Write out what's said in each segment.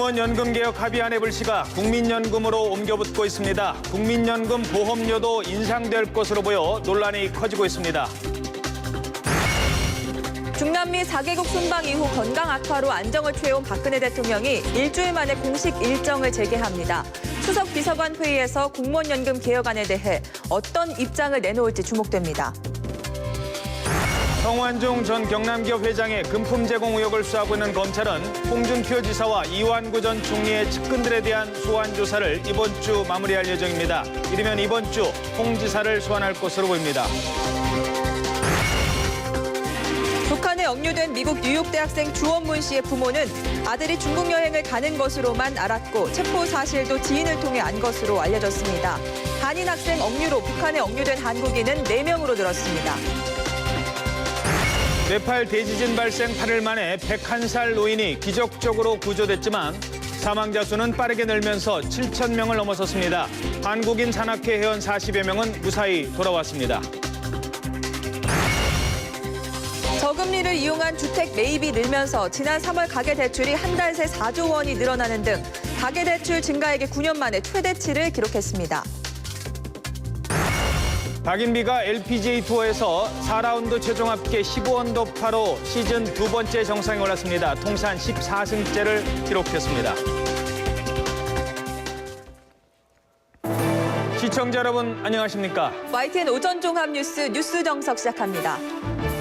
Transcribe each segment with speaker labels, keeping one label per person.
Speaker 1: 공무원 연금 개혁 합의안의 불씨가 국민연금으로 옮겨붙고 있습니다. 국민연금 보험료도 인상될 것으로 보여 논란이 커지고 있습니다.
Speaker 2: 중남미 4개국 순방 이후 건강 악화로 안정을 취해온 박근혜 대통령이 일주일 만에 공식 일정을 재개합니다. 수석 비서관 회의에서 공무원 연금 개혁안에 대해 어떤 입장을 내놓을지 주목됩니다.
Speaker 1: 성완종 전 경남기업 회장의 금품 제공 의혹을 수사하고 있는 검찰은 홍준표 지사와 이완구 전 총리의 측근들에 대한 소환 조사를 이번 주 마무리할 예정입니다. 이르면 이번 주 홍 지사를 소환할 것으로 보입니다.
Speaker 2: 북한에 억류된 미국 뉴욕 대학생 주원문 씨의 부모는 아들이 중국 여행을 가는 것으로만 알았고 체포 사실도 지인을 통해 안 것으로 알려졌습니다. 한인 학생 억류로 북한에 억류된 한국인은 4명으로 늘었습니다.
Speaker 1: 네팔 대지진 발생 8일 만에 101살 노인이 기적적으로 구조됐지만 사망자 수는 빠르게 늘면서 7천 명을 넘어섰습니다. 한국인 산악회 회원 40여 명은 무사히 돌아왔습니다.
Speaker 2: 저금리를 이용한 주택 매입이 늘면서 지난 3월 가계대출이 한 달 새 4조 원이 늘어나는 등 가계대출 증가액이 9년 만에 최대치를 기록했습니다.
Speaker 1: 박인비가 LPGA 투어에서 4라운드 최종 합계 15언더파로 시즌 2번째 정상에 올랐습니다. 통산 14승째를 기록했습니다. 시청자 여러분 안녕하십니까?
Speaker 2: YTN 오전 종합 뉴스 정석 시작합니다.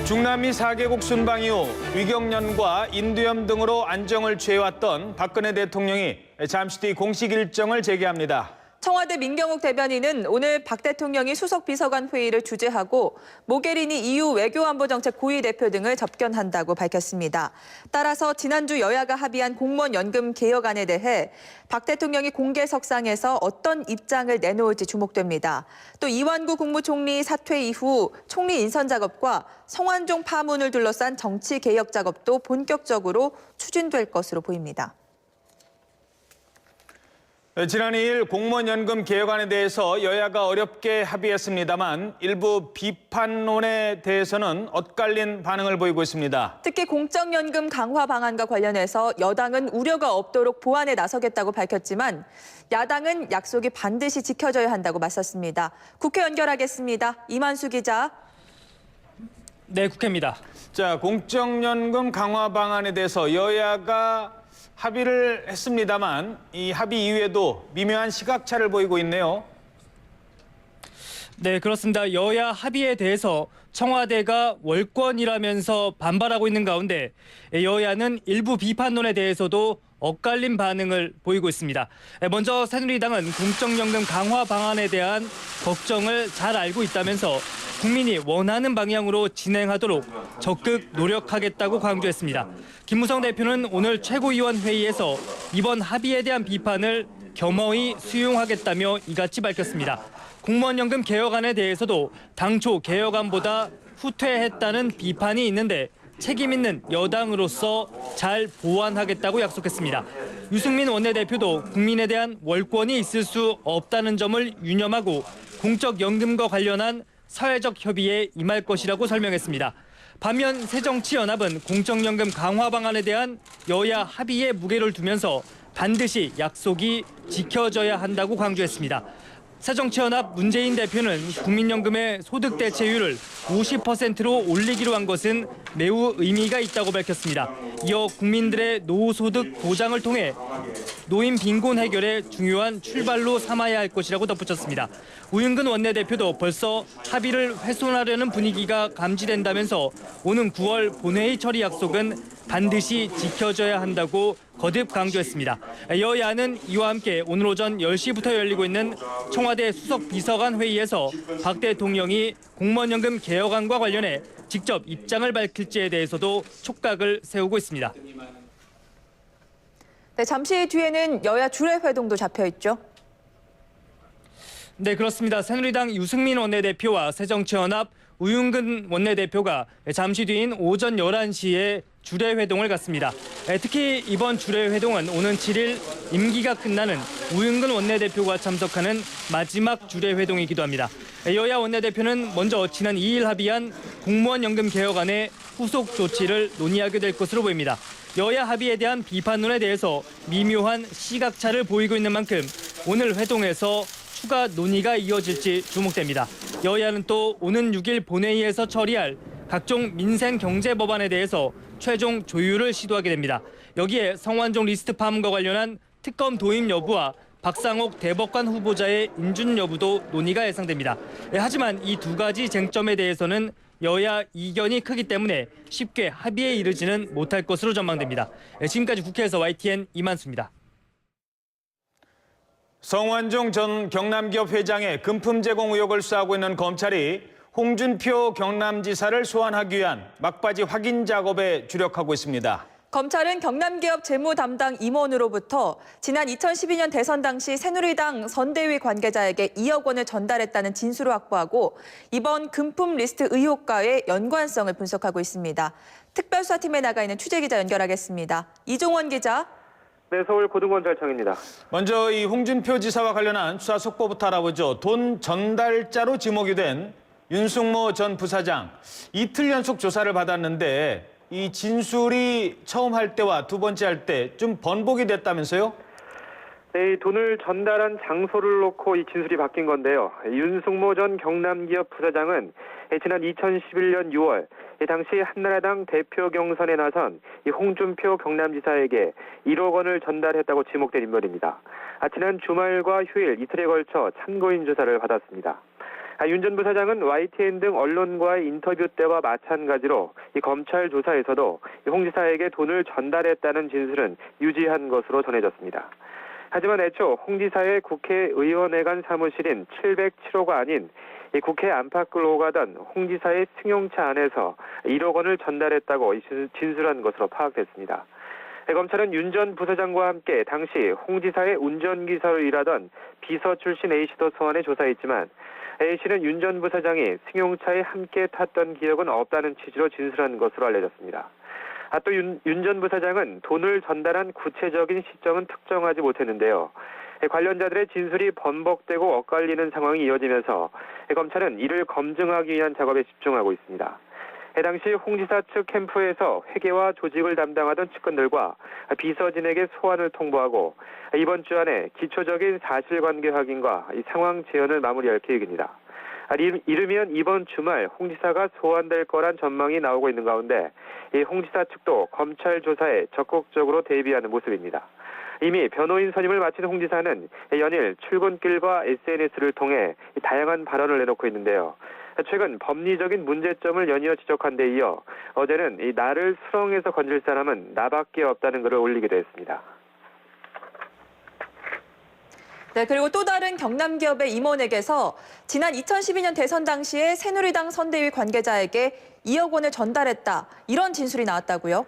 Speaker 1: 중남미 4개국 순방 이후 위경련과 인두염 등으로 안정을 취해왔던 박근혜 대통령이 잠시 뒤 공식 일정을 재개합니다.
Speaker 2: 청와대 민경욱 대변인은 오늘 박 대통령이 수석 비서관 회의를 주재하고 모게리니 EU 외교안보정책 고위 대표 등을 접견한다고 밝혔습니다. 따라서 지난주 여야가 합의한 공무원 연금 개혁안에 대해 박 대통령이 공개석상에서 어떤 입장을 내놓을지 주목됩니다. 또 이완구 국무총리 사퇴 이후 총리 인선 작업과 성완종 파문을 둘러싼 정치 개혁 작업도 본격적으로 추진될 것으로 보입니다.
Speaker 1: 지난 2일 공무원 연금 개혁안에 대해서 여야가 어렵게 합의했습니다만 일부 비판론에 대해서는 엇갈린 반응을 보이고 있습니다.
Speaker 2: 특히 공적연금 강화 방안과 관련해서 여당은 우려가 없도록 보완에 나서겠다고 밝혔지만 야당은 약속이 반드시 지켜져야 한다고 맞섰습니다. 국회 연결하겠습니다. 이만수 기자.
Speaker 3: 네, 국회입니다.
Speaker 1: 자, 공적연금 강화 방안에 대해서 여야가 합의를 했습니다만 이 합의 이후에도 미묘한 시각차를 보이고 있네요.
Speaker 3: 네, 그렇습니다. 여야 합의에 대해서 청와대가 월권이라면서 반발하고 있는 가운데 여야는 일부 비판론에 대해서도 엇갈린 반응을 보이고 있습니다. 먼저 새누리당은 공적연금 강화 방안에 대한 걱정을 잘 알고 있다면서 국민이 원하는 방향으로 진행하도록 적극 노력하겠다고 강조했습니다. 김무성 대표는 오늘 최고위원 회의에서 이번 합의에 대한 비판을 겸허히 수용하겠다며 이같이 밝혔습니다. 공무원연금 개혁안에 대해서도 당초 개혁안보다 후퇴했다는 비판이 있는데 책임 있는 여당으로서 잘 보완하겠다고 약속했습니다. 유승민 원내대표도 국민에 대한 월권이 있을 수 없다는 점을 유념하고 공적연금과 관련한 사회적 협의에 임할 것이라고 설명했습니다. 반면 새정치연합은 공적연금 강화 방안에 대한 여야 합의에 무게를 두면서 반드시 약속이 지켜져야 한다고 강조했습니다. 새정치연합 문재인 대표는 국민연금의 소득 대체율을 50%로 올리기로 한 것은 매우 의미가 있다고 밝혔습니다. 이어 국민들의 노후소득 보장을 통해 노인 빈곤 해결에 중요한 출발로 삼아야 할 것이라고 덧붙였습니다. 우윤근 원내대표도 벌써 합의를 훼손하려는 분위기가 감지된다면서 오는 9월 본회의 처리 약속은 반드시 지켜져야 한다고 거듭 강조했습니다. 여야는 이와 함께 오늘 오전 10시부터 열리고 있는 청와대 수석 비서관 회의에서 박 대통령이 공무원연금 개혁안과 관련해 직접 입장을 밝힐지에 대해서도 촉각을 세우고 있습니다.
Speaker 2: 네, 잠시 뒤에는 여야 주례회동도 잡혀 있죠.
Speaker 3: 네, 그렇습니다. 새누리당 유승민 원내대표와 새정치연합 우윤근 원내대표가 잠시 뒤인 오전 11시에 주례회동을 갖습니다. 특히 이번 주례회동은 오는 7일 임기가 끝나는 우윤근 원내대표가 참석하는 마지막 주례회동이기도 합니다. 여야 원내대표는 먼저 지난 2일 합의한 공무원 연금 개혁안의 후속 조치를 논의하게 될 것으로 보입니다. 여야 합의에 대한 비판론에 대해서 미묘한 시각차를 보이고 있는 만큼 오늘 회동에서 추가 논의가 이어질지 주목됩니다. 여야는 또 오는 6일 본회의에서 처리할 각종 민생 경제 법안에 대해서 최종 조율을 시도하게 됩니다. 여기에 성완종 리스트 파문과 관련한 특검 도입 여부와 박상옥 대법관 후보자의 인준 여부도 논의가 예상됩니다. 하지만 이 두 가지 쟁점에 대해서는 여야 이견이 크기 때문에 쉽게 합의에 이르지는 못할 것으로 전망됩니다. 지금까지 국회에서 YTN 이만수입니다.
Speaker 1: 성완종 전 경남기업 회장의 금품 제공 의혹을 수사하고 있는 검찰이 홍준표 경남지사를 소환하기 위한 막바지 확인 작업에 주력하고 있습니다.
Speaker 2: 검찰은 경남기업 재무 담당 임원으로부터 지난 2012년 대선 당시 새누리당 선대위 관계자에게 2억 원을 전달했다는 진술을 확보하고 이번 금품 리스트 의혹과의 연관성을 분석하고 있습니다. 특별수사팀에 나가 있는 취재기자 연결하겠습니다. 이종원 기자.
Speaker 4: 네, 서울 고등검찰청입니다.
Speaker 1: 먼저 이 홍준표 지사와 관련한 수사 속보부터 알아보죠. 돈 전달자로 지목이 된 윤승모 전 부사장. 이틀 연속 조사를 받았는데 이 진술이 처음 할 때와 두 번째 할 때 좀 번복이 됐다면서요?
Speaker 4: 네, 돈을 전달한 장소를 놓고 이 진술이 바뀐 건데요. 윤승모 전 경남기업 부사장은 지난 2011년 6월 당시 한나라당 대표 경선에 나선 이 홍준표 경남지사에게 1억 원을 전달했다고 지목된 인물입니다. 지난 주말과 휴일 이틀에 걸쳐 참고인 조사를 받았습니다. 윤 전 부사장은 YTN 등 언론과의 인터뷰 때와 마찬가지로 이 검찰 조사에서도 홍 지사에게 돈을 전달했다는 진술은 유지한 것으로 전해졌습니다. 하지만 애초 홍 지사의 국회의원회관 사무실인 707호가 아닌 이 국회 안팎을 오가던 홍 지사의 승용차 안에서 1억 원을 전달했다고 진술한 것으로 파악됐습니다. 검찰은 윤 전 부사장과 함께 당시 홍 지사의 운전기사로 일하던 비서 출신 A씨도 소환해 조사했지만 A씨는 윤 전 부사장이 승용차에 함께 탔던 기억은 없다는 취지로 진술한 것으로 알려졌습니다. 또 윤 전 부사장은 돈을 전달한 구체적인 시점은 특정하지 못했는데요. 관련자들의 진술이 번복되고 엇갈리는 상황이 이어지면서 검찰은 이를 검증하기 위한 작업에 집중하고 있습니다. 당시 홍 지사 측 캠프에서 회계와 조직을 담당하던 측근들과 비서진에게 소환을 통보하고 이번 주 안에 기초적인 사실관계 확인과 상황 재현을 마무리할 계획입니다. 이르면 이번 주말 홍 지사가 소환될 거란 전망이 나오고 있는 가운데 홍 지사 측도 검찰 조사에 적극적으로 대비하는 모습입니다. 이미 변호인 선임을 마친 홍 지사는 연일 출근길과 SNS를 통해 다양한 발언을 내놓고 있는데요. 최근 법리적인 문제점을 연이어 지적한 데 이어 어제는 이 나를 수렁에서 건질 사람은 나밖에 없다는 글을 올리기도 했습니다.
Speaker 2: 네, 그리고 또 다른 경남기업의 임원에게서 지난 2012년 대선 당시에 새누리당 선대위 관계자에게 2억 원을 전달했다. 이런 진술이 나왔다고요?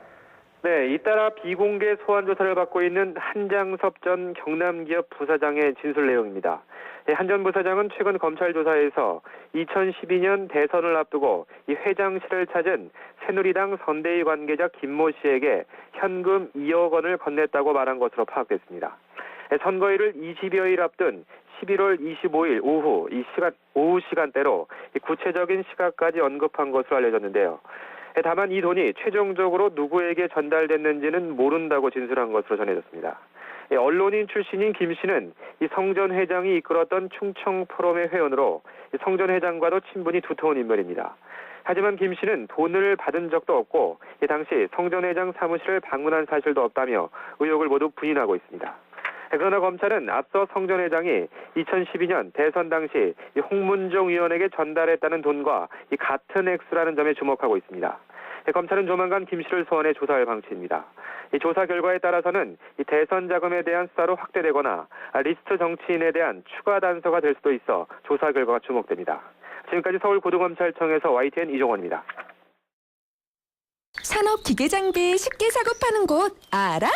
Speaker 4: 네, 잇따라 비공개 소환 조사를 받고 있는 한장섭 전 경남기업 부사장의 진술 내용입니다. 한 전 부사장은 최근 검찰 조사에서 2012년 대선을 앞두고 이 회장실을 찾은 새누리당 선대위 관계자 김모 씨에게 현금 2억 원을 건넸다고 말한 것으로 파악됐습니다. 선거일을 20여일 앞둔 11월 25일 오후 시간대로 구체적인 시각까지 언급한 것으로 알려졌는데요. 다만 이 돈이 최종적으로 누구에게 전달됐는지는 모른다고 진술한 것으로 전해졌습니다. 언론인 출신인 김 씨는 이 성 전 회장이 이끌었던 충청 포럼의 회원으로 성 전 회장과도 친분이 두터운 인물입니다. 하지만 김 씨는 돈을 받은 적도 없고 당시 성 전 회장 사무실을 방문한 사실도 없다며 의혹을 모두 부인하고 있습니다. 그러나 검찰은 앞서 성 전 회장이 2012년 대선 당시 홍문종 의원에게 전달했다는 돈과 같은 액수라는 점에 주목하고 있습니다. 검찰은 조만간 김 씨를 소환해 조사할 방침입니다. 조사 결과에 따라서는 대선 자금에 대한 수사로 확대되거나 리스트 정치인에 대한 추가 단서가 될 수도 있어 조사 결과가 주목됩니다. 지금까지 서울 고등검찰청에서 YTN 이종원입니다.
Speaker 5: 산업기계장비 쉽게 사고 파는 곳 알아?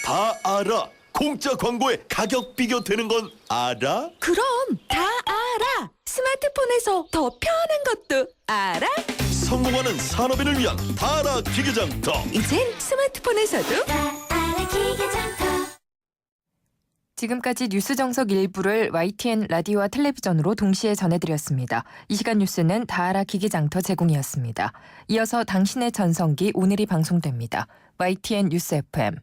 Speaker 6: 다 알아. 공짜 광고에 가격 비교되는 건 알아?
Speaker 5: 그럼 다 알아. 스마트폰에서 더 편한 것도 알아?
Speaker 6: 성공하는 산업인을 위한 다알아 기계장터.
Speaker 5: 이젠 스마트폰에서도
Speaker 7: 다 알아 기계장터. 지금까지 뉴스 정석 일부를 YTN 라디오와 텔레비전으로 동시에 전해드렸습니다. 이 시간 뉴스는 다하라 기기장터 제공이었습니다. 이어서 당신의 전성기 오늘이 방송됩니다. YTN 뉴스 FM.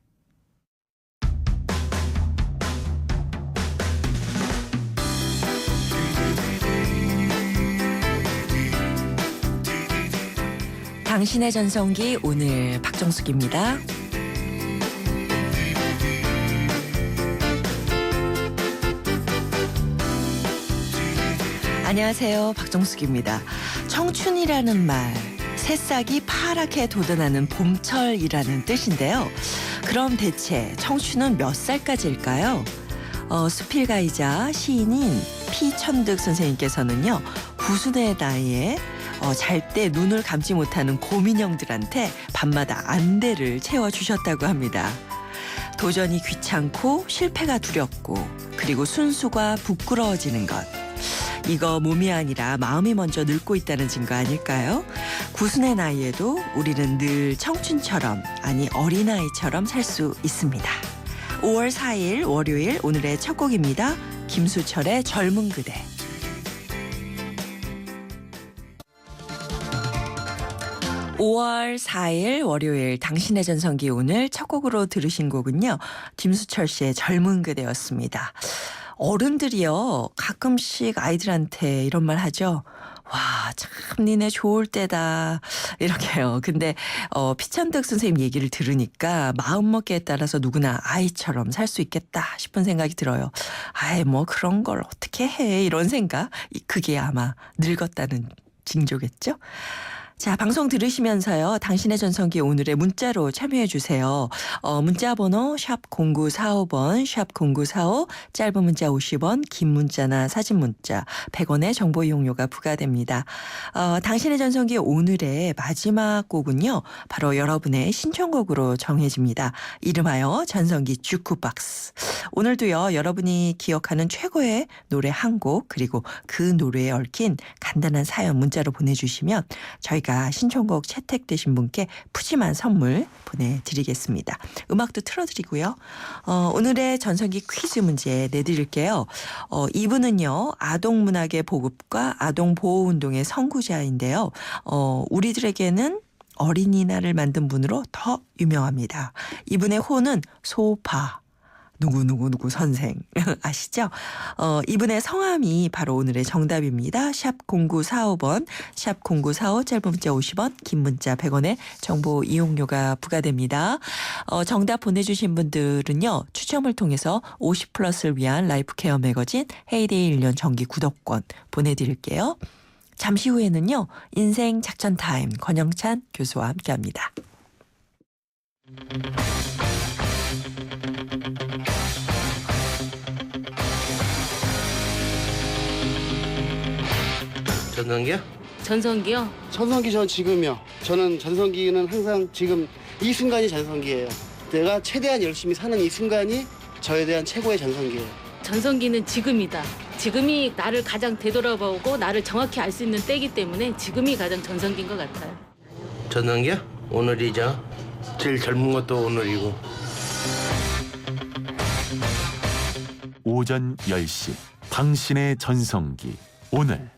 Speaker 7: 당신의 전성기 오늘 박정숙입니다. 안녕하세요. 박정숙입니다. 청춘이라는 말, 새싹이 파랗게 돋아나는 봄철이라는 뜻인데요. 그럼 대체 청춘은 몇 살까지일까요? 수필가이자 시인인 피천득 선생님께서는요. 구순의 나이에 잘 때 눈을 감지 못하는 고민형들한테 밤마다 안대를 채워주셨다고 합니다. 도전이 귀찮고 실패가 두렵고 그리고 순수가 부끄러워지는 것. 이거 몸이 아니라 마음이 먼저 늙고 있다는 증거 아닐까요? 구순의 나이에도 우리는 늘 청춘처럼 아니 어린아이처럼 살 수 있습니다. 5월 4일 월요일 오늘의 첫 곡입니다. 김수철의 젊은 그대. (5월 4일) 월요일 당신의 전성기 오늘 첫 곡으로 들으신 곡은요. 김수철 씨의 젊은 그대였습니다. 어른들이요. 가끔씩 아이들한테 이런 말 하죠. 와, 참 니네 좋을 때다. 이렇게요. 근데 피천득 선생님 얘기를 들으니까 마음먹기에 따라서 누구나 아이처럼 살 수 있겠다 싶은 생각이 들어요. 아이 뭐 그런 걸 어떻게 해. 이런 생각. 그게 아마 늙었다는 징조겠죠. 자, 방송 들으시면서요. 당신의 전성기 오늘의 문자로 참여해 주세요. 문자 번호 샵 0945번 샵 0945 짧은 문자 50원 긴 문자나 사진 문자 100원의 정보 이용료가 부과됩니다. 당신의 전성기 오늘의 마지막 곡은요. 바로 여러분의 신청곡으로 정해집니다. 이름하여 전성기 주크박스. 오늘도요. 여러분이 기억하는 최고의 노래 한 곡 그리고 그 노래에 얽힌 간단한 사연 문자로 보내주시면 저희가 신청곡 채택되신 분께 푸짐한 선물 보내드리겠습니다. 음악도 틀어드리고요. 오늘의 전성기 퀴즈 문제 내드릴게요. 이분은요. 아동문학의 보급과 아동보호운동의 선구자인데요. 우리들에게는 어린이날을 만든 분으로 더 유명합니다. 이분의 호는 소파. 누구 선생 아시죠? 이분의 성함이 바로 오늘의 정답입니다. 샵 0945번 샵 0945 짧은 문자 50원 긴 문자 100원의 정보 이용료가 부과됩니다. 정답 보내주신 분들은요. 추첨을 통해서 50플러스를 위한 라이프케어 매거진 헤이데이 1년 정기 구독권 보내드릴게요. 잠시 후에는요. 인생 작전 타임 권영찬 교수와 함께합니다.
Speaker 8: 전성기요?
Speaker 9: 전성기요?
Speaker 10: 전성기 전 지금이요. 저는 전성기는 항상 지금 이 순간이 전성기예요. 내가 최대한 열심히 사는 이 순간이 저에 대한 최고의 전성기예요.
Speaker 9: 전성기는 지금이다. 지금이 나를 가장 되돌아보고 나를 정확히 알 수 있는 때이기 때문에 지금이 가장 전성기인 것 같아요.
Speaker 8: 전성기요? 오늘이죠. 제일 젊은 것도 오늘이고.
Speaker 6: 오전 10시 당신의 전성기 오늘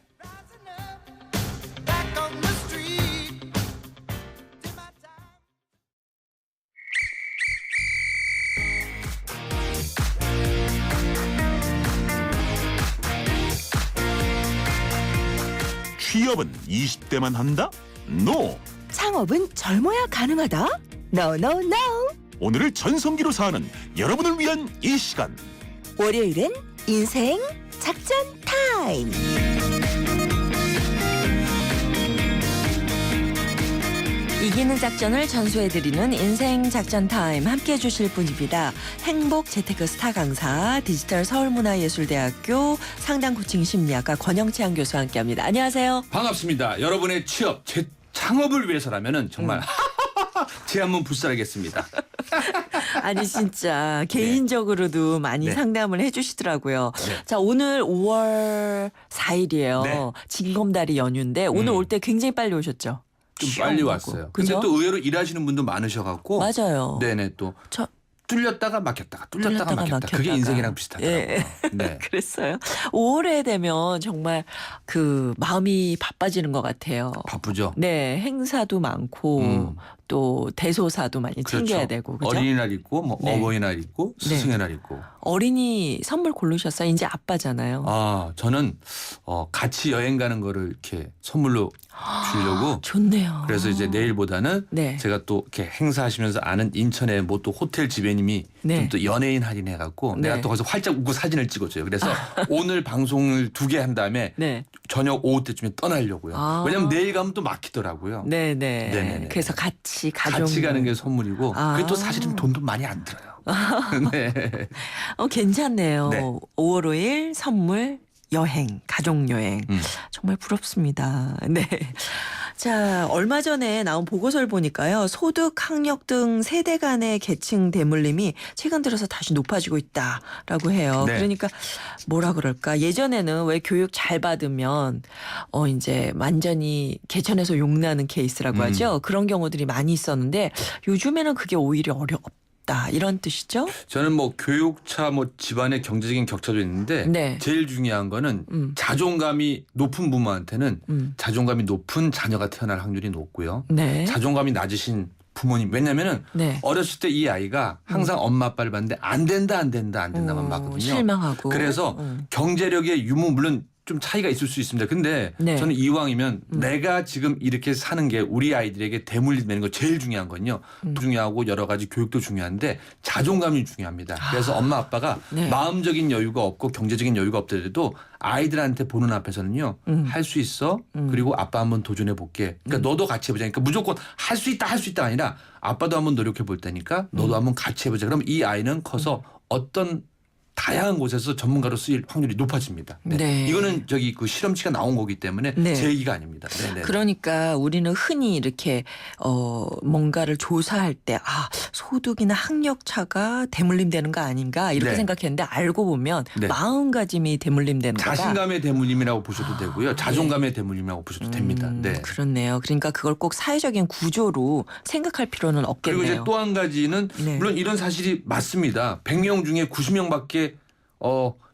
Speaker 6: 취업은 20대만 한다? NO!
Speaker 5: 창업은 젊어야 가능하다? No, no, no.
Speaker 6: 오늘을 전성기로 사는 여러분을 위한 이 시간
Speaker 5: 월요일은 인생 작전 타임.
Speaker 7: 이기는 작전을 전수해드리는 인생 작전 타임 함께해 주실 분입니다. 행복 재테크 스타 강사 디지털 서울문화예술대학교 상담 코칭 심리학과 권영채한 교수와 함께합니다. 안녕하세요.
Speaker 11: 반갑습니다. 여러분의 취업, 창업을 위해서라면은 정말 제 한번 불살하겠습니다.
Speaker 7: 아니 진짜 개인적으로도 많이
Speaker 11: 네.
Speaker 7: 상담을 해주시더라고요. 자, 오늘 5월 4일이에요.
Speaker 11: 네.
Speaker 7: 징검다리 연휴인데 오늘 올 때 굉장히 빨리 오셨죠?
Speaker 11: 좀 빨리 왔어요. 근데
Speaker 7: 그죠?
Speaker 11: 또 의외로 일하시는 분도 많으셔갖고.
Speaker 7: 맞아요.
Speaker 11: 네네 또. 뚫렸다가 막혔다가 뚫렸다가 막혔다. 그게
Speaker 7: 막혔다가.
Speaker 11: 인생이랑 비슷하더라고요.
Speaker 7: 예.
Speaker 11: 네.
Speaker 7: 그랬어요. 5월에 되면 정말 그 마음이 바빠지는 것 같아요.
Speaker 11: 바쁘죠.
Speaker 7: 네, 행사도 많고 또 대소사도 많이 챙겨야 되고. 그죠?
Speaker 11: 어린이날 있고 뭐
Speaker 7: 네.
Speaker 11: 어버이날 있고 스승의 날 있고.
Speaker 7: 어린이 선물 고르셨어요? 이제 아빠잖아요.
Speaker 11: 아, 저는 같이 여행 가는 거를 이렇게 선물로 주려고.
Speaker 7: 좋네요.
Speaker 11: 그래서 이제 내일보다는
Speaker 7: 네.
Speaker 11: 제가 또 이렇게 행사하시면서 아는 인천의 뭐 또 호텔 지배님이
Speaker 7: 네.
Speaker 11: 좀 또 연예인 할인해갖고
Speaker 7: 네.
Speaker 11: 내가 또 거기서 활짝 웃고 사진을 찍어줘요. 그래서 오늘 방송을 2개 한 다음에
Speaker 7: 네.
Speaker 11: 저녁 오후 때쯤에 떠나려고요.
Speaker 7: 아.
Speaker 11: 왜냐면 내일 가면 또 막히더라고요.
Speaker 7: 네네.
Speaker 11: 네네네.
Speaker 7: 그래서 같이 가족.
Speaker 11: 같이 가는 게 선물이고
Speaker 7: 아.
Speaker 11: 그게 또 사실은 돈도 많이 안 들어요. 네.
Speaker 7: 괜찮네요.
Speaker 11: 네.
Speaker 7: 5월 5일 선물 여행, 가족 여행. 정말 부럽습니다. 네. 자, 얼마 전에 나온 보고서를 보니까요. 소득, 학력 등 세대 간의 계층 대물림이 최근 들어서 다시 높아지고 있다라고 해요.
Speaker 11: 네.
Speaker 7: 그러니까 뭐라 그럴까? 예전에는 왜 교육 잘 받으면 이제 완전히 개천에서 용나는 케이스라고 하죠. 그런 경우들이 많이 있었는데 요즘에는 그게 오히려 어렵다. 이런 뜻이죠?
Speaker 11: 저는 뭐 교육차 뭐 집안의 경제적인 격차도 있는데
Speaker 7: 네.
Speaker 11: 제일 중요한 거는 자존감이 높은 부모한테는 자존감이 높은 자녀가 태어날 확률이 높고요.
Speaker 7: 네.
Speaker 11: 자존감이 낮으신 부모님 왜냐면은
Speaker 7: 네.
Speaker 11: 어렸을 때 이 아이가 항상 엄마 아빠를 봤는데 안 된다만 봤거든요.
Speaker 7: 실망하고.
Speaker 11: 그래서 경제력의 유무 물론 좀 차이가 있을 수 있습니다. 근데
Speaker 7: 네.
Speaker 11: 저는 이왕이면 내가 지금 이렇게 사는 게 우리 아이들에게 대물림 되는 거 제일 중요한 건요. 중요하고 여러 가지 교육도 중요한데 자존감이 중요합니다. 그래서 엄마 아빠가
Speaker 7: 네.
Speaker 11: 마음적인 여유가 없고 경제적인 여유가 없더라도 아이들한테 보는 앞에서는요. 할 수 있어. 그리고 아빠 한번 도전해 볼게. 그러니까 너도 같이 해보자. 그러니까 무조건 할 수 있다 아니라 아빠도 한번 노력해 볼 테니까 너도 한번 같이 해보자. 그럼 이 아이는 커서 어떤 다양한 곳에서 전문가로 쓰일 확률이 높아집니다. 네.
Speaker 7: 네.
Speaker 11: 이거는 저기 그 실험치가 나온 거기 때문에
Speaker 7: 네.
Speaker 11: 제 얘기가 아닙니다. 네네.
Speaker 7: 그러니까 우리는 흔히 이렇게 뭔가를 조사할 때 소득이나 학력 차가 대물림되는 거 아닌가 이렇게
Speaker 11: 네.
Speaker 7: 생각했는데 알고 보면
Speaker 11: 네.
Speaker 7: 마음가짐이 대물림되는 거다.
Speaker 11: 자신감의 대물림이라고 보셔도 되고요. 자존감의 대물림이라고 보셔도 됩니다. 네.
Speaker 7: 그렇네요. 그러니까 그걸 꼭 사회적인 구조로 생각할 필요는 없겠네요.
Speaker 11: 그리고 이제 또 한 가지는
Speaker 7: 네.
Speaker 11: 물론 이런 사실이 맞습니다. 100명 중에 90명밖에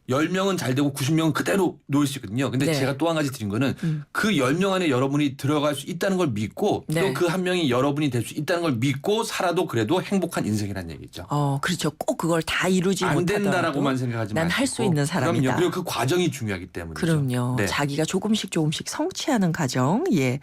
Speaker 11: 10명은 잘 되고 90명은 그대로 놓일 수 있거든요. 근데
Speaker 7: 네.
Speaker 11: 제가 또 한 가지 드린 거는 그 10명 안에 여러분이 들어갈 수 있다는 걸 믿고
Speaker 7: 네.
Speaker 11: 또 그 한 명이 여러분이 될 수 있다는 걸 믿고 살아도 그래도 행복한 인생이라는 얘기죠.
Speaker 7: 그렇죠. 꼭 그걸 다 이루지
Speaker 11: 안
Speaker 7: 못하더라도
Speaker 11: 된다라고만 생각하지 마시고
Speaker 7: 난 할 수 있는 사람이다.
Speaker 11: 그럼요. 그리고 그 과정이 중요하기 때문이죠.
Speaker 7: 그럼요.
Speaker 11: 네.
Speaker 7: 자기가 조금씩 성취하는 과정. 예.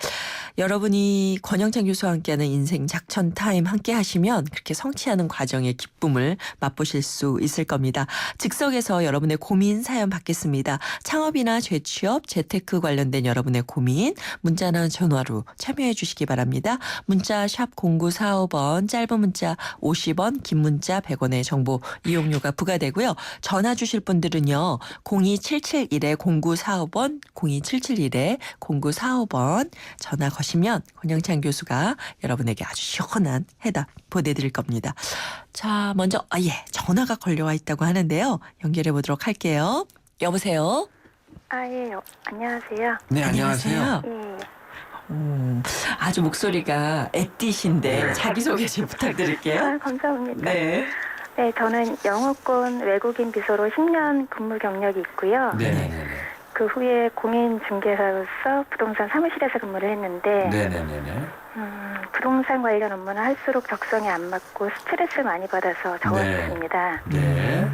Speaker 7: 여러분이 권영찬 교수와 함께하는 인생 작전 타임 함께 하시면 그렇게 성취하는 과정의 기쁨을 맛보실 수 있을 겁니다. 즉석에서 여러분의 고민 사연 받겠습니다. 창업이나 재취업, 재테크 관련된 여러분의 고민 문자나 전화로 참여해 주시기 바랍니다. 문자 샵 0945번, 짧은 문자 50원, 긴 문자 100원의 정보 이용료가 부과되고요. 전화 주실 분들은요. 02771-0945번, 02771-0945번 전화 거시면 권영찬 교수가 여러분에게 아주 시원한 해답 보내드릴 겁니다. 자, 먼저 전화가 걸려와 있다고 하는데요. 연결해 보도록 할게요. 여보세요?
Speaker 12: 예, 안녕하세요.
Speaker 11: 네, 안녕하세요.
Speaker 12: 예.
Speaker 7: 아주 목소리가 애띠신데 자기소개 좀 부탁드릴게요.
Speaker 12: 감사합니다.
Speaker 7: 네.
Speaker 12: 네, 저는 영어권 외국인 비서로 10년 근무 경력이 있고요.
Speaker 11: 네.
Speaker 12: 그 후에 공인중개사로서 부동산 사무실에서 근무를 했는데
Speaker 11: 네네네.
Speaker 12: 부동산 관련 업무는 할수록 적성에 안 맞고 스트레스를 많이 받아서 접었습니다.
Speaker 11: 네.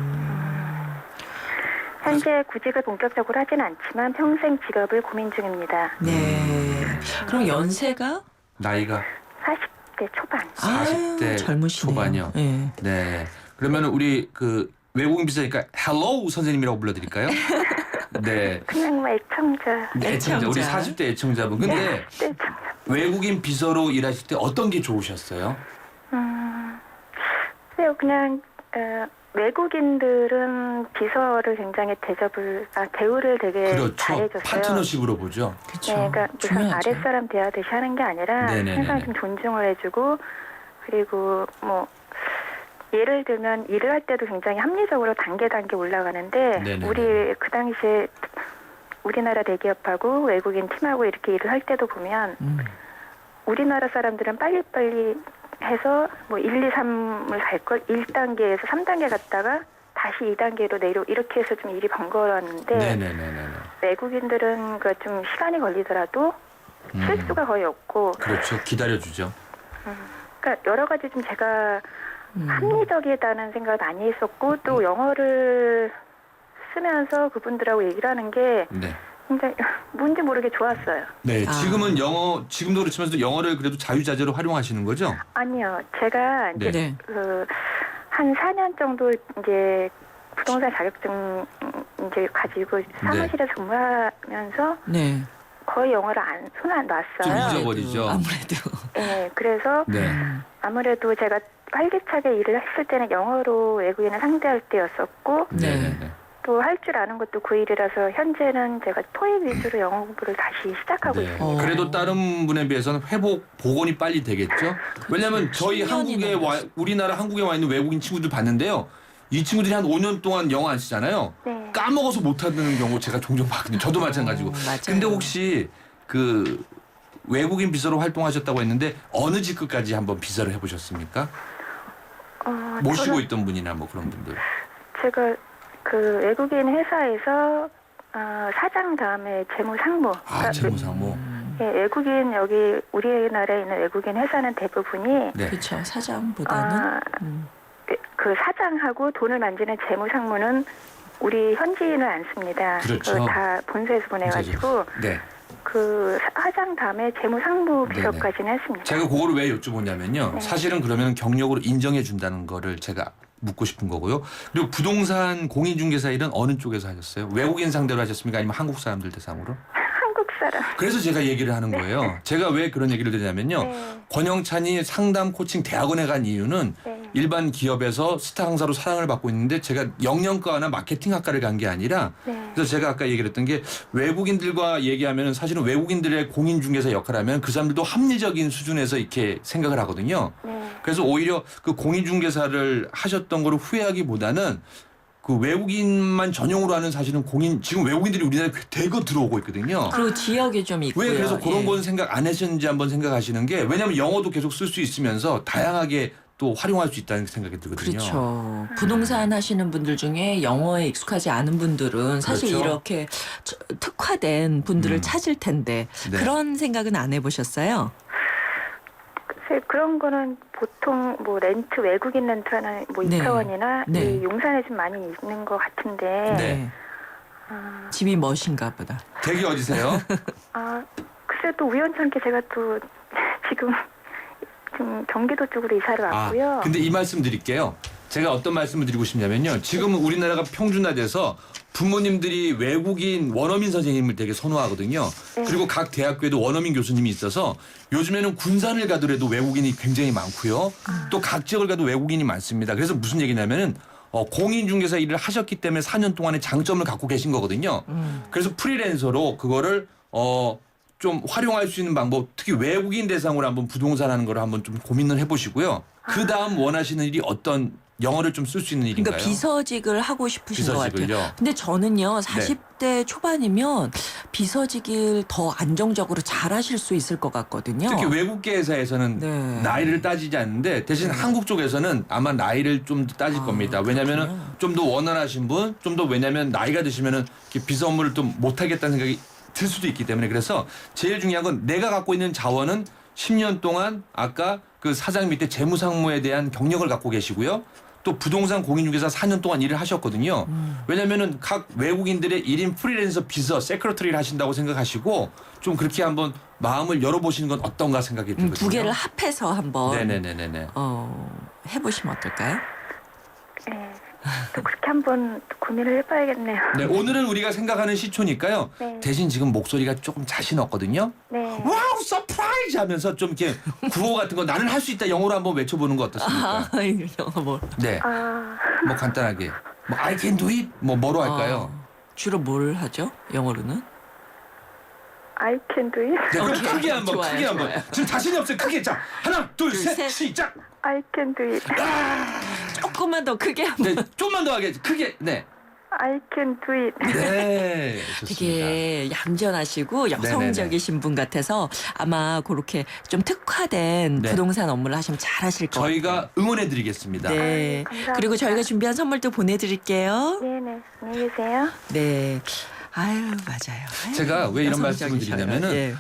Speaker 12: 현재 구직을 본격적으로 하진 않지만 평생 직업을 고민 중입니다.
Speaker 7: 네. 그럼 연세가?
Speaker 11: 나이가
Speaker 12: 40대 초반.
Speaker 11: 40대
Speaker 7: 젊으시네요.
Speaker 11: 초반이요.
Speaker 7: 네.
Speaker 11: 네. 그러면 우리 그 외국인 비서니까 헬로우 선생님이라고 불러드릴까요? 네.
Speaker 12: 그냥 뭐 애청자.
Speaker 11: 애청자. 우리 40대 애청자분. 근데
Speaker 12: 네, 애청자.
Speaker 11: 외국인 비서로 일하실 때 어떤 게 좋으셨어요?
Speaker 12: 그냥 외국인들은 비서를 굉장히 대우를 되게
Speaker 11: 그렇죠.
Speaker 12: 잘해줬어요.
Speaker 11: 파트너십으로 보죠.
Speaker 7: 그렇죠.
Speaker 12: 네, 그러니까 무슨
Speaker 7: 중요하죠.
Speaker 12: 아랫사람 대하듯이 하는 게 아니라
Speaker 11: 네네네네.
Speaker 12: 항상 좀 존중을 해주고 그리고 뭐 예를 들면 일을 할 때도 굉장히 합리적으로 단계 올라가는데
Speaker 11: 네네네.
Speaker 12: 우리 그 당시에 우리나라 대기업하고 외국인 팀하고 이렇게 일을 할 때도 보면 우리나라 사람들은 빨리빨리 해서 뭐 1, 2, 3을 갈 걸 1단계에서 3단계 갔다가 다시 2단계로 내려 이렇게 해서 좀 일이 번거로웠는데
Speaker 11: 네네네네.
Speaker 12: 외국인들은 그 좀 시간이 걸리더라도 실수가 거의 없고
Speaker 11: 그렇죠. 기다려주죠.
Speaker 12: 그러니까 여러 가지 좀 제가 합리적이다는 생각을 많이 했었고 또 영어를 쓰면서 그분들하고 얘기를 하는 게
Speaker 11: 네.
Speaker 12: 굉장히 뭔지 모르게 좋았어요.
Speaker 11: 네, 지금은 지금도 그렇지만 영어를 그래도 자유자재로 활용하시는 거죠?
Speaker 12: 아니요, 제가 이제
Speaker 11: 네.
Speaker 12: 한 4년 정도 이제 부동산 자격증 이제 가지고 사무실에서 근무하면서
Speaker 7: 네.
Speaker 12: 거의 영어를 손 안
Speaker 11: 좀
Speaker 12: 놨어요.
Speaker 11: 잊어버리죠.
Speaker 7: 아무래도.
Speaker 12: 네, 그래서
Speaker 11: 네.
Speaker 12: 아무래도 제가 활기차게 일을 했을 때는 영어로 외국인을 상대할 때였었고
Speaker 11: 네네네.
Speaker 12: 또 할 줄 아는 것도 그1이라서 현재는 제가 토익 위주로 영어 공부를 다시 시작하고
Speaker 11: 네.
Speaker 12: 있습니다.
Speaker 11: 그래도 다른 분에 비해서는 복원이 빨리 되겠죠? 왜냐하면 저희
Speaker 7: 10년이나
Speaker 11: 우리나라 한국에 와 있는 외국인 친구들 봤는데요. 이 친구들이 한 5년 동안 영어 안 쓰잖아요.
Speaker 12: 네.
Speaker 11: 까먹어서 못하는 경우 제가 종종 봤거든요. 저도 마찬가지고.
Speaker 7: 맞아요.
Speaker 11: 근데 혹시 그 외국인 비서로 활동하셨다고 했는데 어느 직급까지 한번 비서를 해보셨습니까? 모시고
Speaker 12: 저는
Speaker 11: 있던 분이나 뭐 그런 분들.
Speaker 12: 제가 그 외국인 회사에서 사장 다음에 재무상무.
Speaker 11: 아, 재무상무.
Speaker 12: 예, 외국인 여기 우리나라에 있는 외국인 회사는 대부분이
Speaker 11: 네.
Speaker 7: 그렇죠. 사장보다는.
Speaker 12: 그 사장하고 돈을 만지는 재무상무는 우리 현지인을 안 씁니다.
Speaker 11: 그렇죠.
Speaker 12: 그거 다 본사에서 보내가지고
Speaker 11: 네.
Speaker 12: 그 사장 다음에 재무상무
Speaker 11: 네네.
Speaker 12: 비서까지는 했습니다.
Speaker 11: 제가 그거를 왜 여쭤보냐면요.
Speaker 12: 네.
Speaker 11: 사실은 그러면 경력으로 인정해 준다는 거를 제가 묻고 싶은 거고요. 그리고 부동산 공인중개사 일은 어느 쪽에서 하셨어요? 외국인 상대로 하셨습니까? 아니면 한국 사람들 대상으로?
Speaker 12: 한국 사람.
Speaker 11: 그래서 제가 얘기를 하는 거예요. 제가 왜 그런 얘기를 드리냐면요.
Speaker 12: 네.
Speaker 11: 권영찬이 상담 코칭 대학원에 간 이유는
Speaker 12: 네.
Speaker 11: 일반 기업에서 스타 강사로 사랑을 받고 있는데 제가 영영과나 마케팅 학과를 간 게 아니라
Speaker 12: 네.
Speaker 11: 그래서 제가 아까 얘기를 했던 게 외국인들과 얘기하면 사실은 외국인들의 공인중개사 역할을 하면 그 사람들도 합리적인 수준에서 이렇게 생각을 하거든요.
Speaker 12: 네.
Speaker 11: 그래서 오히려 그 공인중개사를 하셨던 거를 후회하기보다는 그 외국인만 전용으로 하는 사실은 지금 외국인들이 우리나라에 대거 들어오고 있거든요.
Speaker 7: 그리고 지역에 좀 있고요.
Speaker 11: 왜 그래서 그런
Speaker 7: 예.
Speaker 11: 건 생각 안 하셨는지 한번 생각하시는 게 왜냐하면 영어도 계속 쓸 수 있으면서 다양하게 또 활용할 수 있다는 생각이 들거든요.
Speaker 7: 그렇죠. 부동산 하시는 분들 중에 영어에 익숙하지 않은 분들은 사실
Speaker 11: 그렇죠.
Speaker 7: 이렇게 특화된 분들을 찾을 텐데
Speaker 11: 네.
Speaker 7: 그런 생각은 안 해보셨어요?
Speaker 12: 글쎄 그런 거는 보통 뭐 렌트 외국인 렌트하는 뭐
Speaker 7: 네.
Speaker 12: 이태원이나
Speaker 7: 네.
Speaker 12: 이 용산에 좀 많이 있는 것 같은데.
Speaker 11: 네.
Speaker 7: 집이 멋인가 보다.
Speaker 11: 댁이 어디세요?
Speaker 12: 글쎄 또 우연찮게 제가 또 지금 좀 경기도 쪽으로 이사를 왔고요.
Speaker 11: 근데 이 말씀 드릴게요. 제가 어떤 말씀을 드리고 싶냐면요. 지금은 우리나라가 평준화돼서 부모님들이 외국인 원어민 선생님을 되게 선호하거든요.
Speaker 12: 네.
Speaker 11: 그리고 각 대학교에도 원어민 교수님이 있어서 요즘에는 군산을 가더라도 외국인이 굉장히 많고요. 또 각 지역을 가도 외국인이 많습니다. 그래서 무슨 얘기냐면은 공인중개사 일을 하셨기 때문에 4년 동안의 장점을 갖고 계신 거거든요. 그래서 프리랜서로 그거를 좀 활용할 수 있는 방법, 특히 외국인 대상으로 한번 부동산 하는 걸 한번 좀 고민을 해보시고요. 그 다음 원하시는 일이 어떤 영어를 좀 쓸 수 있는 일인가요?
Speaker 7: 그러니까 비서직을 하고 싶으신 것
Speaker 11: 비서직을요?
Speaker 7: 같아요. 근데 저는요 40대 초반이면 비서직을 더 안정적으로 잘하실 수 있을 것 같거든요.
Speaker 11: 특히 외국계 회사에서는
Speaker 7: 네.
Speaker 11: 나이를 따지지 않는데 대신 한국 쪽에서는 아마 나이를 좀 더 따질 겁니다. 왜냐하면은 좀 더 원활하신 분, 좀 더 왜냐하면 나이가 드시면은 이렇게 비서 업무를 좀 못하겠다는 생각이 들 수도 있기 때문에 그래서 제일 중요한 건 내가 갖고 있는 자원은 10년 동안 아까 그 사장 밑에 재무상무에 대한 경력을 갖고 계시고요. 또 부동산 공인중개사 4년 동안 일을 하셨거든요. 왜냐면은 각 외국인들의 1인 프리랜서 비서, 세크러터리를 하신다고 생각하시고 좀 그렇게 한번 마음을 열어보시는 건 어떤가 생각이 들거든요.
Speaker 7: 두 개를 합해서 한번
Speaker 11: 네네네네.
Speaker 7: 해보시면 어떨까요?
Speaker 12: 네. 또 그렇게 한번 고민을 해봐야겠네요.
Speaker 11: 네, 오늘은 우리가 생각하는 시초니까요.
Speaker 12: 네.
Speaker 11: 대신 지금 목소리가 조금 자신 없거든요.
Speaker 12: 네.
Speaker 11: 와우, 서프라이즈 하면서 좀 이렇게 구호 같은 거 나는 할 수 있다 영어로 한번 외쳐보는 거 어떻습니까?
Speaker 7: 영어 뭐
Speaker 11: 네, 뭐 간단하게 뭐 I can do it 뭐로 할까요?
Speaker 7: 주로 뭘 하죠? 영어로는?
Speaker 12: I can do it.
Speaker 11: 네, 그럼
Speaker 7: 오케이.
Speaker 11: 크게 한번
Speaker 7: 좋아요,
Speaker 11: 크게 한번
Speaker 7: 좋아요.
Speaker 11: 지금 자신이 없어요. 크게 자 하나 둘
Speaker 7: 둘,
Speaker 11: 셋
Speaker 7: 셋.
Speaker 11: 시작.
Speaker 12: I can do it.
Speaker 7: 조금만 더 크게 한번.
Speaker 11: 네, 좀만 더 하게 크게 네.
Speaker 12: I can do it.
Speaker 11: 네, 좋습니다.
Speaker 7: 되게 얌전하시고 여성적이신 분 같아서 아마 그렇게 좀 특화된
Speaker 11: 네.
Speaker 7: 부동산 업무를 하시면 잘하실 것 같아요.
Speaker 11: 저희가 응원해드리겠습니다.
Speaker 7: 네.
Speaker 12: 감사합니다.
Speaker 7: 그리고 저희가 준비한 선물도 보내드릴게요.
Speaker 12: 네네. 안녕히 계세요.
Speaker 7: 네. 아유 맞아요. 아유,
Speaker 11: 제가 왜 이런 말씀을
Speaker 7: 여성적이셔요.
Speaker 11: 드리냐면은
Speaker 7: 예.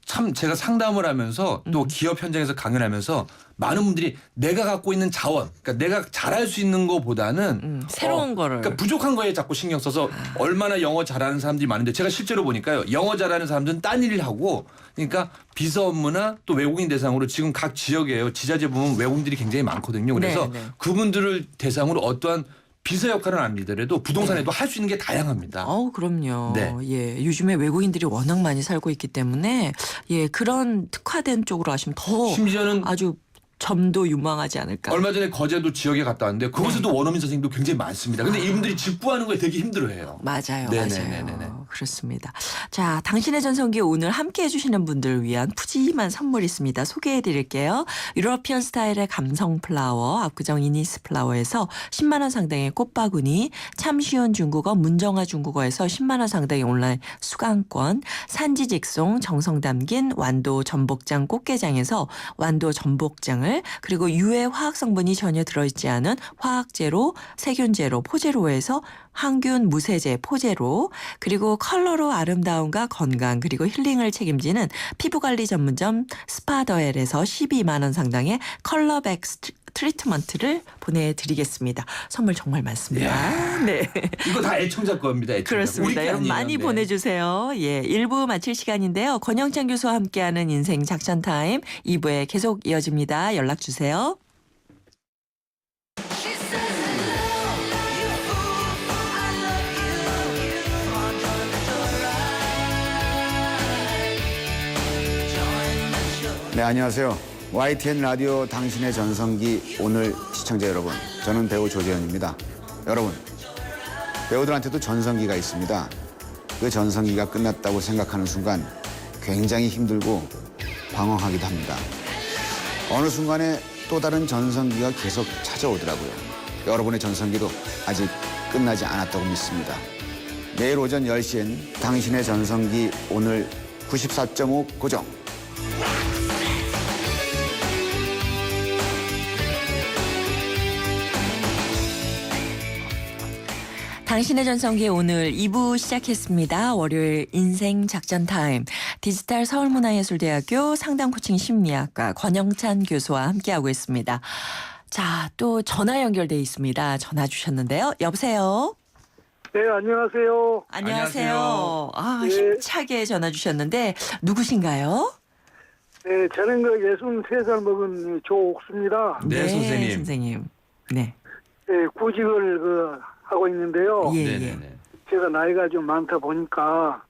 Speaker 11: 참 제가 상담을 하면서 또 기업 현장에서 강연하면서 많은 분들이 내가 갖고 있는 자원, 그러니까 내가 잘할 수 있는 것보다는
Speaker 7: 새로운 거를.
Speaker 11: 그러니까 부족한 거에 자꾸 신경 써서 얼마나 영어 잘하는 사람들이 많은데 제가 실제로 보니까요. 영어 잘하는 사람들은 딴 일을 하고 그러니까 비서 업무나 또 외국인 대상으로 지금 각 지역에요. 지자체 보면 외국인들이 굉장히 많거든요. 그래서
Speaker 7: 네, 네.
Speaker 11: 그분들을 대상으로 어떠한 비서 역할은 아니더라도 부동산에도 할 수 있는 게 다양합니다.
Speaker 7: 그럼요.
Speaker 11: 네.
Speaker 7: 예, 요즘에 외국인들이 워낙 많이 살고 있기 때문에 예, 그런 특화된 쪽으로 하시면 더
Speaker 11: 심지어는
Speaker 7: 아주 점도 유망하지 않을까.
Speaker 11: 얼마 전에 거제도 지역에 갔다 왔는데 그곳에도 원어민 선생님도 굉장히 많습니다. 근데 이분들이 직구하는 거에 되게 힘들어해요.
Speaker 7: 맞아요.
Speaker 11: 네네네네네.
Speaker 7: 맞아요. 그렇습니다. 자, 당신의 전성기 오늘 함께 해주시는 분들을 위한 푸짐한 선물 있습니다. 소개해 드릴게요. 유러피언 스타일의 감성 플라워, 압구정 이니스 플라워에서 10만 원 상당의 꽃바구니, 참 쉬운 중국어 문정아 중국어에서 10만 원 상당의 온라인 수강권, 산지 직송 정성 담긴 완도 전복장 꽃게장에서 완도 전복장을 그리고 유해 화학 성분이 전혀 들어있지 않은 화학제로, 세균제로, 포제로에서 항균 무세제 포제로 그리고 컬러로 아름다움과 건강 그리고 힐링을 책임지는 피부관리 전문점 스파더엘에서 12만 원 상당의 컬러백 트리트먼트를 보내드리겠습니다. 선물 정말 많습니다. 네.
Speaker 11: 이거 다 애청자 겁니다. 애청자.
Speaker 7: 그렇습니다.
Speaker 11: 우리 게
Speaker 7: 여러분
Speaker 11: 아니에요.
Speaker 7: 많이
Speaker 11: 네.
Speaker 7: 보내주세요. 예, 1부 마칠 시간인데요. 권영찬 교수와 함께하는 인생 작전 타임 2부에 계속 이어집니다. 연락 주세요.
Speaker 13: 네, 안녕하세요. YTN 라디오 당신의 전성기 오늘 시청자 여러분, 저는 배우 조재현입니다. 여러분, 배우들한테도 전성기가 있습니다. 그 전성기가 끝났다고 생각하는 순간 굉장히 힘들고 방황하기도 합니다. 어느 순간에 또 다른 전성기가 계속 찾아오더라고요. 여러분의 전성기도 아직 끝나지 않았다고 믿습니다. 내일 오전 10시엔 당신의 전성기 오늘 94.5 고정.
Speaker 7: 당신의 전성기 오늘 2부 시작했습니다. 월요일 인생 작전 타임. 디지털 서울문화예술대학교 상담코칭 심리학과 권영찬 교수와 함께하고 있습니다. 자, 또 전화 연결돼 있습니다. 전화 주셨는데요. 여보세요?
Speaker 14: 네, 안녕하세요.
Speaker 7: 안녕하세요. 아,
Speaker 14: 네.
Speaker 7: 힘차게 전화 주셨는데 누구신가요?
Speaker 14: 네, 저는 63살 먹은 조옥수입니다.
Speaker 11: 네, 선생님.
Speaker 7: 선생님. 네.
Speaker 14: 네, 구직을 하고 있는데요.
Speaker 7: 예,
Speaker 11: 네네네.
Speaker 14: 제가 나이가 좀 많다 보니까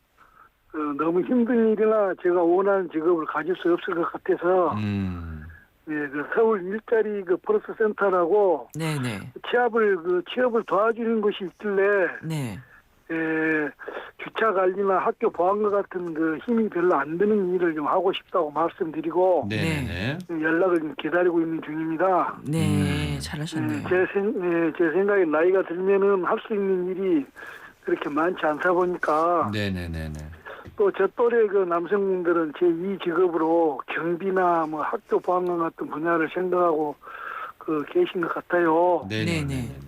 Speaker 14: 너무 힘든 일이나 제가 원하는 직업을 가질 수 없을 것 같아서 네, 서울 일자리 프로스 센터라고
Speaker 7: 네네.
Speaker 14: 취업을 도와주는 곳이 있길래
Speaker 7: 네.
Speaker 14: 주차 관리나 학교 보안과 같은 힘이 별로 안 드는 일을 좀 하고 싶다고 말씀드리고
Speaker 11: 네네네.
Speaker 14: 연락을 좀 기다리고 있는 중입니다.
Speaker 7: 네, 잘하셨네요.
Speaker 14: 제 생각에 나이가 들면은 할 수 있는 일이 그렇게 많지 않다 보니까
Speaker 11: 네네네네.
Speaker 14: 또 저 또래 남성분들은 제2 직업으로 경비나 학교 보안관 같은 분야를 생각하고 계신 것 같아요.
Speaker 11: 네네네.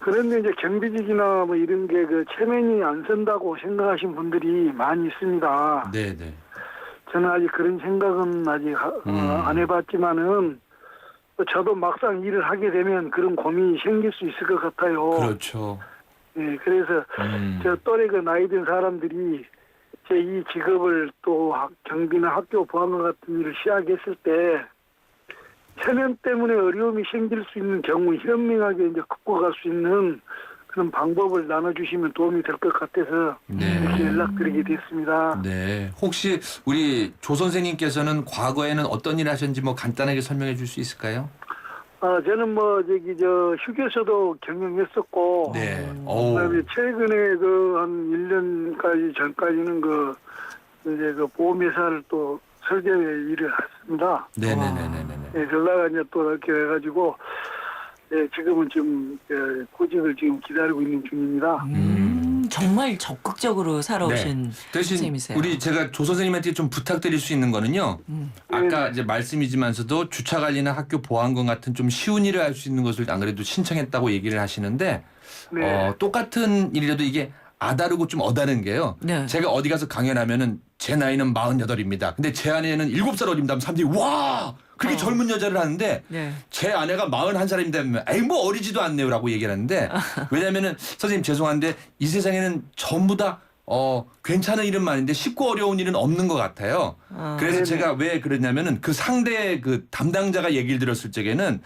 Speaker 14: 그런데 이제 경비직이나 이런 게 체면이 안 선다고 생각하신 분들이 많이 있습니다.
Speaker 11: 네네.
Speaker 14: 저는 아직 그런 생각은 아직 안 해봤지만은 저도 막상 일을 하게 되면 그런 고민이 생길 수 있을 것 같아요.
Speaker 11: 그렇죠.
Speaker 14: 네, 그래서 저 또래 나이 든 사람들이 제2 직업을 또 경비나 학교 보안관 같은 일을 시작했을 때 체면 때문에 어려움이 생길 수 있는 경우 현명하게 이제 극복할 수 있는 그런 방법을 나눠주시면 도움이 될 것 같아서 이렇게 연락드리게 됐습니다.
Speaker 11: 네. 혹시 우리 조 선생님께서는 과거에는 어떤 일을 하셨는지 간단하게 설명해 줄 수 있을까요?
Speaker 14: 저는 휴게소도 경영했었고,
Speaker 11: 네.
Speaker 14: 그다음에 최근에 한 1년까지 전까지는 이제 보험회사를 또 설계 일을 했습니다.
Speaker 11: 네네네네네.
Speaker 14: 네, 그러다가 이제 또 이렇게 해가지고 지금은 좀 구직을 지금 기다리고 있는 중입니다.
Speaker 7: 정말 적극적으로 살아오신
Speaker 11: 네. 대신
Speaker 7: 선생님이세요.
Speaker 11: 제가 조 선생님한테 좀 부탁드릴 수 있는 거는요. 아까 이제 말씀이지만서도 주차 관리나 학교 보안관 같은 좀 쉬운 일을 할 수 있는 것을 안 그래도 신청했다고 얘기를 하시는데
Speaker 14: 네.
Speaker 11: 똑같은 일이라도 이게 아다르고 좀 어다른 게요.
Speaker 7: 네.
Speaker 11: 제가 어디 가서 강연하면은 제 나이는 48입니다. 근데 제 아내는 7살 어립니다 하면 사람들이 와! 그렇게 젊은 여자를 하는데
Speaker 7: 네.
Speaker 11: 제 아내가 41살입니다. 에이 뭐 어리지도 않네요라고 얘기를 하는데 왜냐면은 선생님 죄송한데 이 세상에는 전부 다 괜찮은 일은 많은데 쉽고 어려운 일은 없는 것 같아요. 그래서 제가 왜 그랬냐면은 그 상대 그 담당자가 얘기를 들었을 적에는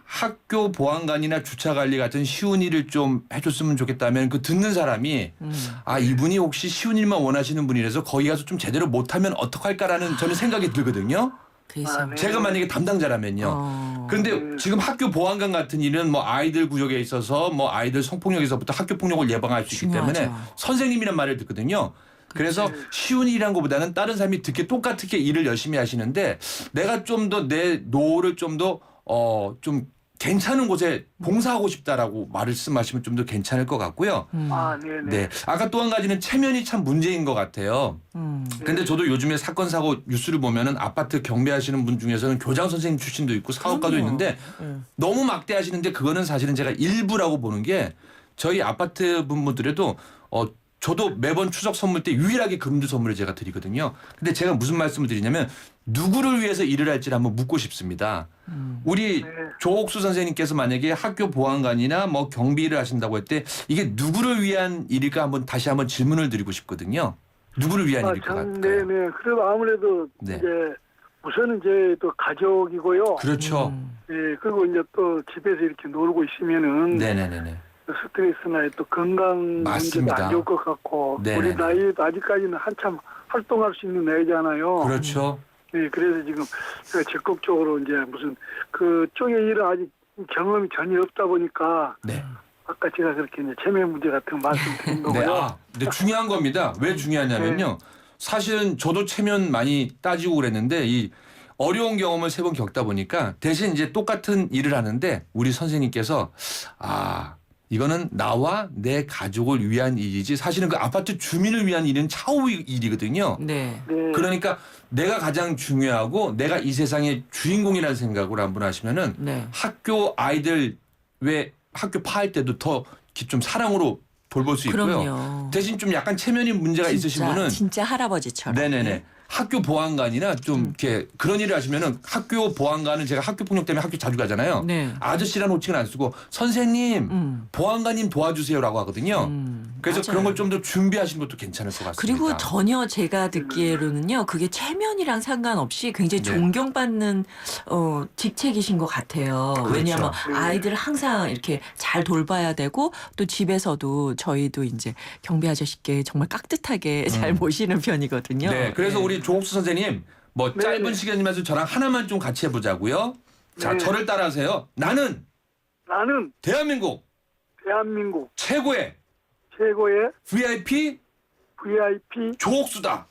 Speaker 11: 학교 보안관이나 주차 관리 같은 쉬운 일을 좀 해줬으면 좋겠다면 그 듣는 사람이 아 이분이 혹시 쉬운 일만 원하시는 분이라서 거기 가서 좀 제대로 못하면 어떡할까라는 저는 생각이 들거든요.
Speaker 7: 그래서
Speaker 11: 제가 만약에 담당자라면요. 그런데 지금 학교 보안관 같은 일은 뭐 아이들 구역에 있어서 뭐 아이들 성폭력에서부터 학교 폭력을 예방할 수 있기
Speaker 7: 중요하죠.
Speaker 11: 때문에 선생님이란 말을 듣거든요. 그래서 쉬운 일이란 것보다는 다른 사람이 듣기 똑같게 일을 열심히 하시는데 내가 좀 더 내 노를 좀 더 좀 괜찮은 곳에 봉사하고 싶다라고 말씀하시면 좀 더 괜찮을 것 같고요.
Speaker 14: 네네.
Speaker 11: 네. 아까 또 한 가지는 체면이 참 문제인 것 같아요. 근데 저도 요즘에 사건 사고 뉴스를 보면은 아파트 경비하시는 분 중에서는 교장 선생님 출신도 있고 사업가도 있는데 너무 막대하시는데 그거는 사실은 제가 일부라고 보는 게 저희 아파트 분들에도 저도 매번 추석 선물 때 유일하게 금두 선물을 제가 드리거든요. 근데 제가 무슨 말씀을 드리냐면 누구를 위해서 일을 할지를 한번 묻고 싶습니다. 우리 조옥수 선생님께서 만약에 학교 보안관이나 뭐 경비를 하신다고 할 때 이게 누구를 위한 일일까 다시 한번 질문을 드리고 싶거든요. 누구를 위한 일일 것 같아요?
Speaker 14: 네네. 그래도 아무래도
Speaker 11: 네.
Speaker 14: 이제 우선은 이제 또 가족이고요.
Speaker 11: 그렇죠.
Speaker 14: 예, 그리고 이제 또 집에서 이렇게 놀고 있으면은
Speaker 11: 네네네네.
Speaker 14: 스트레스나 또 건강 문제도
Speaker 11: 맞습니다.
Speaker 14: 안 좋을 것 같고
Speaker 11: 네네네.
Speaker 14: 우리 나이도 아직까지는 한참 활동할 수 있는 나이잖아요.
Speaker 11: 그렇죠.
Speaker 14: 네, 그래서 지금 제가 적극적으로 이제 무슨 그쪽에 일은 아직 경험이 전혀 없다 보니까
Speaker 11: 네.
Speaker 14: 아까 제가 그렇게 이제 체면 문제 같은 거 말씀드린 거고요.
Speaker 11: 네. 근데 중요한 겁니다. 왜 중요하냐면요. 사실은 저도 체면 많이 따지고 그랬는데 이 어려운 경험을 3번 겪다 보니까 대신 이제 똑같은 일을 하는데 우리 선생님께서 이거는 나와 내 가족을 위한 일이지 사실은 그 아파트 주민을 위한 일은 차후 일이거든요.
Speaker 7: 네.
Speaker 11: 그러니까 내가 가장 중요하고 내가 이 세상의 주인공이라는 생각으로 한번 하시면은
Speaker 7: 네.
Speaker 11: 학교 아이들 왜 학교 파할 때도 더 좀 사랑으로 돌볼 수 있고요.
Speaker 7: 그럼요.
Speaker 11: 대신 좀 약간 체면이 문제가 있으신 분은
Speaker 7: 진짜 할아버지처럼.
Speaker 11: 네네네. 학교 보안관이나 좀 이렇게 그런 일을 하시면은 학교 보안관은 제가 학교 폭력 때문에 학교 자주 가잖아요.
Speaker 7: 네.
Speaker 11: 아저씨라는 호칭을 안 쓰고 선생님, 보안관님 도와주세요라고 하거든요. 그래서
Speaker 7: 맞아요.
Speaker 11: 그런 걸 좀 더 준비하시는 것도 괜찮을 것 같습니다.
Speaker 7: 그리고 전혀 제가 듣기에로는요, 그게 체면이랑 상관없이 굉장히
Speaker 11: 네.
Speaker 7: 존경받는 직책이신 것 같아요.
Speaker 11: 그렇죠.
Speaker 7: 왜냐하면 아이들을 항상 이렇게 잘 돌봐야 되고 또 집에서도 저희도 이제 경비 아저씨께 정말 깍듯하게 잘 모시는 편이거든요.
Speaker 11: 네, 그래서 우리 조옥수 선생님 뭐 짧은 시간이면서 저랑 하나만 좀 같이 해보자고요. 자,
Speaker 14: 네.
Speaker 11: 저를 따라하세요. 나는 대한민국 최고의 VIP 조옥수다.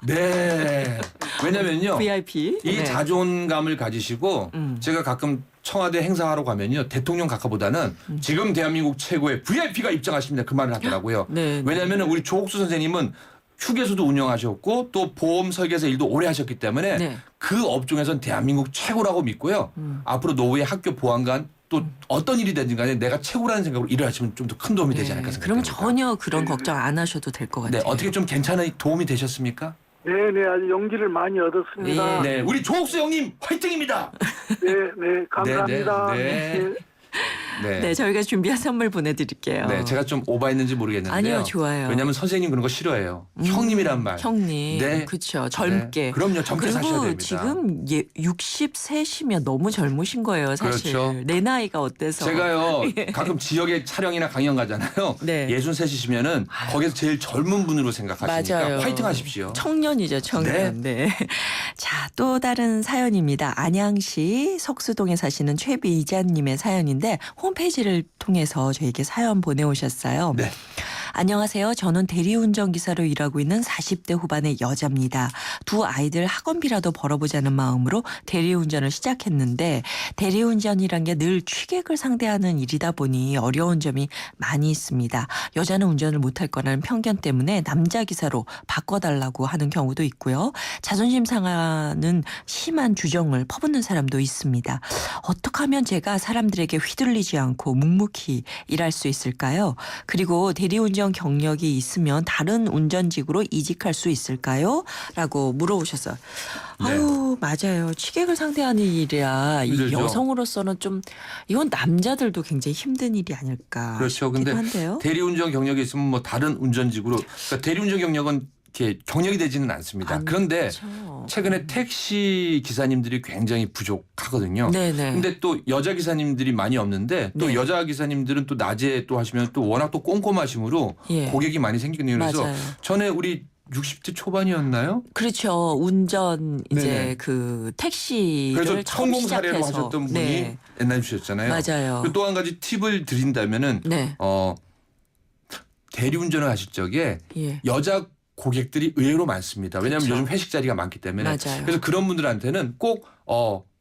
Speaker 11: 네. 왜냐면요.
Speaker 7: VIP.
Speaker 11: 이
Speaker 7: 네.
Speaker 11: 자존감을 가지시고 제가 가끔 청와대 행사하러 가면요. 대통령 각하보다는 지금 대한민국 최고의 VIP가 입장하십니다. 그 말을 하더라고요.
Speaker 7: 네.
Speaker 11: 왜냐하면 우리 조옥수 선생님은 휴게소도 운영하셨고 또 보험 설계사 일도 오래 하셨기 때문에
Speaker 7: 네.
Speaker 11: 그 업종에선 대한민국 최고라고 믿고요. 앞으로 노후에 학교 보안관 또 어떤 일이 되든 간에 내가 최고라는 생각으로 일을 하시면 좀 더 큰 도움이 되지 않을까
Speaker 7: 그럼
Speaker 11: 생각합니다.
Speaker 7: 전혀 그런 걱정 안 하셔도 될 것 같아요.
Speaker 11: 네, 어떻게 좀 괜찮은 도움이 되셨습니까?
Speaker 14: 네네, 아주 용기를 많이 얻었습니다.
Speaker 11: 네, 우리 조옥수 형님 화이팅입니다.
Speaker 14: 네, 감사합니다.
Speaker 7: 네, 저희가 준비한 선물 보내드릴게요.
Speaker 11: 네, 제가 좀 오버했는지 모르겠는데요.
Speaker 7: 아니요, 좋아요.
Speaker 11: 왜냐하면 선생님 그런 거 싫어해요. 형님이란 말.
Speaker 7: 형님,
Speaker 11: 네.
Speaker 7: 그렇죠. 젊게.
Speaker 11: 네. 그럼요, 젊게 사셔야
Speaker 7: 그리고
Speaker 11: 됩니다.
Speaker 7: 지금 63이면 너무 젊으신 거예요, 사실.
Speaker 11: 그렇죠.
Speaker 7: 내 나이가 어때서.
Speaker 11: 제가요 가끔 지역에 촬영이나 강연 가잖아요.
Speaker 7: 네.
Speaker 11: 63이시면은 거기서 제일 젊은 분으로 생각하시니까
Speaker 7: 맞아요.
Speaker 11: 화이팅 하십시오.
Speaker 7: 청년이죠, 청년. 네. 자, 또 다른 사연입니다. 안양시 석수동에 사시는 최비자님의 사연인데 홈페이지를 통해서 저에게 사연 보내오셨어요.
Speaker 11: 네.
Speaker 7: 안녕하세요. 저는 대리운전 기사로 일하고 있는 40대 후반의 여자입니다. 두 아이들 학원비라도 벌어보자는 마음으로 대리운전을 시작했는데 대리운전이란 게 늘 취객을 상대하는 일이다 보니 어려운 점이 많이 있습니다. 여자는 운전을 못할 거라는 편견 때문에 남자 기사로 바꿔달라고 하는 경우도 있고요. 자존심 상하는 심한 주정을 퍼붓는 사람도 있습니다. 어떻게 하면 제가 사람들에게 휘둘리지 않고 묵묵히 일할 수 있을까요? 그리고 대리운전 경력이 있으면 다른 운전직으로 이직할 수 있을까요? 라고 물어보셨어요.
Speaker 11: 네.
Speaker 7: 아유, 맞아요. 취객을 상대하는 일이야. 이
Speaker 11: 힘들죠.
Speaker 7: 여성으로서는 좀 이건 남자들도 굉장히 힘든 일이 아닐까.
Speaker 11: 그렇죠. 근데
Speaker 7: 한데요.
Speaker 11: 대리운전 경력이 있으면 뭐 다른 운전직으로 그러니까 대리운전 경력은 이렇게 경력이 되지는 않습니다. 그런데 최근에 택시 기사님들이 굉장히 부족하거든요.
Speaker 7: 네네.
Speaker 11: 근데 또 여자 기사님들이 많이 없는데 또
Speaker 7: 네.
Speaker 11: 여자 기사님들은 또 낮에 또 하시면 또 워낙 또 꼼꼼하심으로
Speaker 7: 예.
Speaker 11: 고객이 많이 생기거든요. 그래서
Speaker 7: 맞아요.
Speaker 11: 전에 우리 60대 초반이었나요?
Speaker 7: 그렇죠. 운전 이제
Speaker 11: 네네.
Speaker 7: 그 택시를
Speaker 11: 그래서
Speaker 7: 처음
Speaker 11: 성공 사례로
Speaker 7: 시작해서.
Speaker 11: 하셨던 분이
Speaker 7: 네.
Speaker 11: 옛날에 주셨잖아요.
Speaker 7: 맞아요.
Speaker 11: 또 한 가지 팁을 드린다면은
Speaker 7: 네.
Speaker 11: 대리운전을 하실 적에
Speaker 7: 예.
Speaker 11: 여자 고객들이 의외로 많습니다. 왜냐하면
Speaker 7: 그렇죠.
Speaker 11: 요즘 회식 자리가 많기 때문에.
Speaker 7: 맞아요.
Speaker 11: 그래서 그런 분들한테는 꼭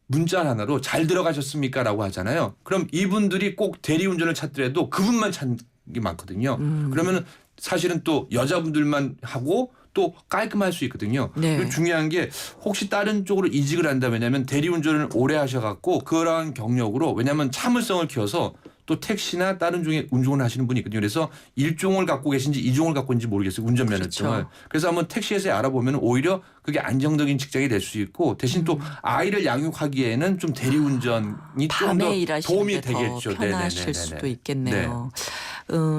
Speaker 11: 문자 하나로 잘 들어가셨습니까? 라고 하잖아요. 그럼 이분들이 꼭 대리운전을 찾더라도 그분만 찾는 게 많거든요. 그러면 사실은 또 여자분들만 하고 또 깔끔할 수 있거든요.
Speaker 7: 네.
Speaker 11: 그리고 중요한 게 혹시 다른 쪽으로 이직을 한다 왜냐하면 대리운전을 오래 하셔갖고 그러한 경력으로 왜냐하면 참을성을 키워서 또 택시나 다른 중에 운전을 하시는 분이 있거든요. 그래서 1종을 갖고 계신지 2종을 갖고 있는지 모르겠어요. 운전면허증을.
Speaker 7: 그렇죠.
Speaker 11: 그래서 한번 택시에서 알아보면 오히려 그게 안정적인 직장이 될 수 있고 대신 또 아이를 양육하기에는 좀 대리운전이 좀
Speaker 7: 밤에
Speaker 11: 더
Speaker 7: 일하시는
Speaker 11: 도움이
Speaker 7: 게 더
Speaker 11: 되겠죠.
Speaker 7: 편하실
Speaker 11: 네네네네.
Speaker 7: 수도 있겠네요.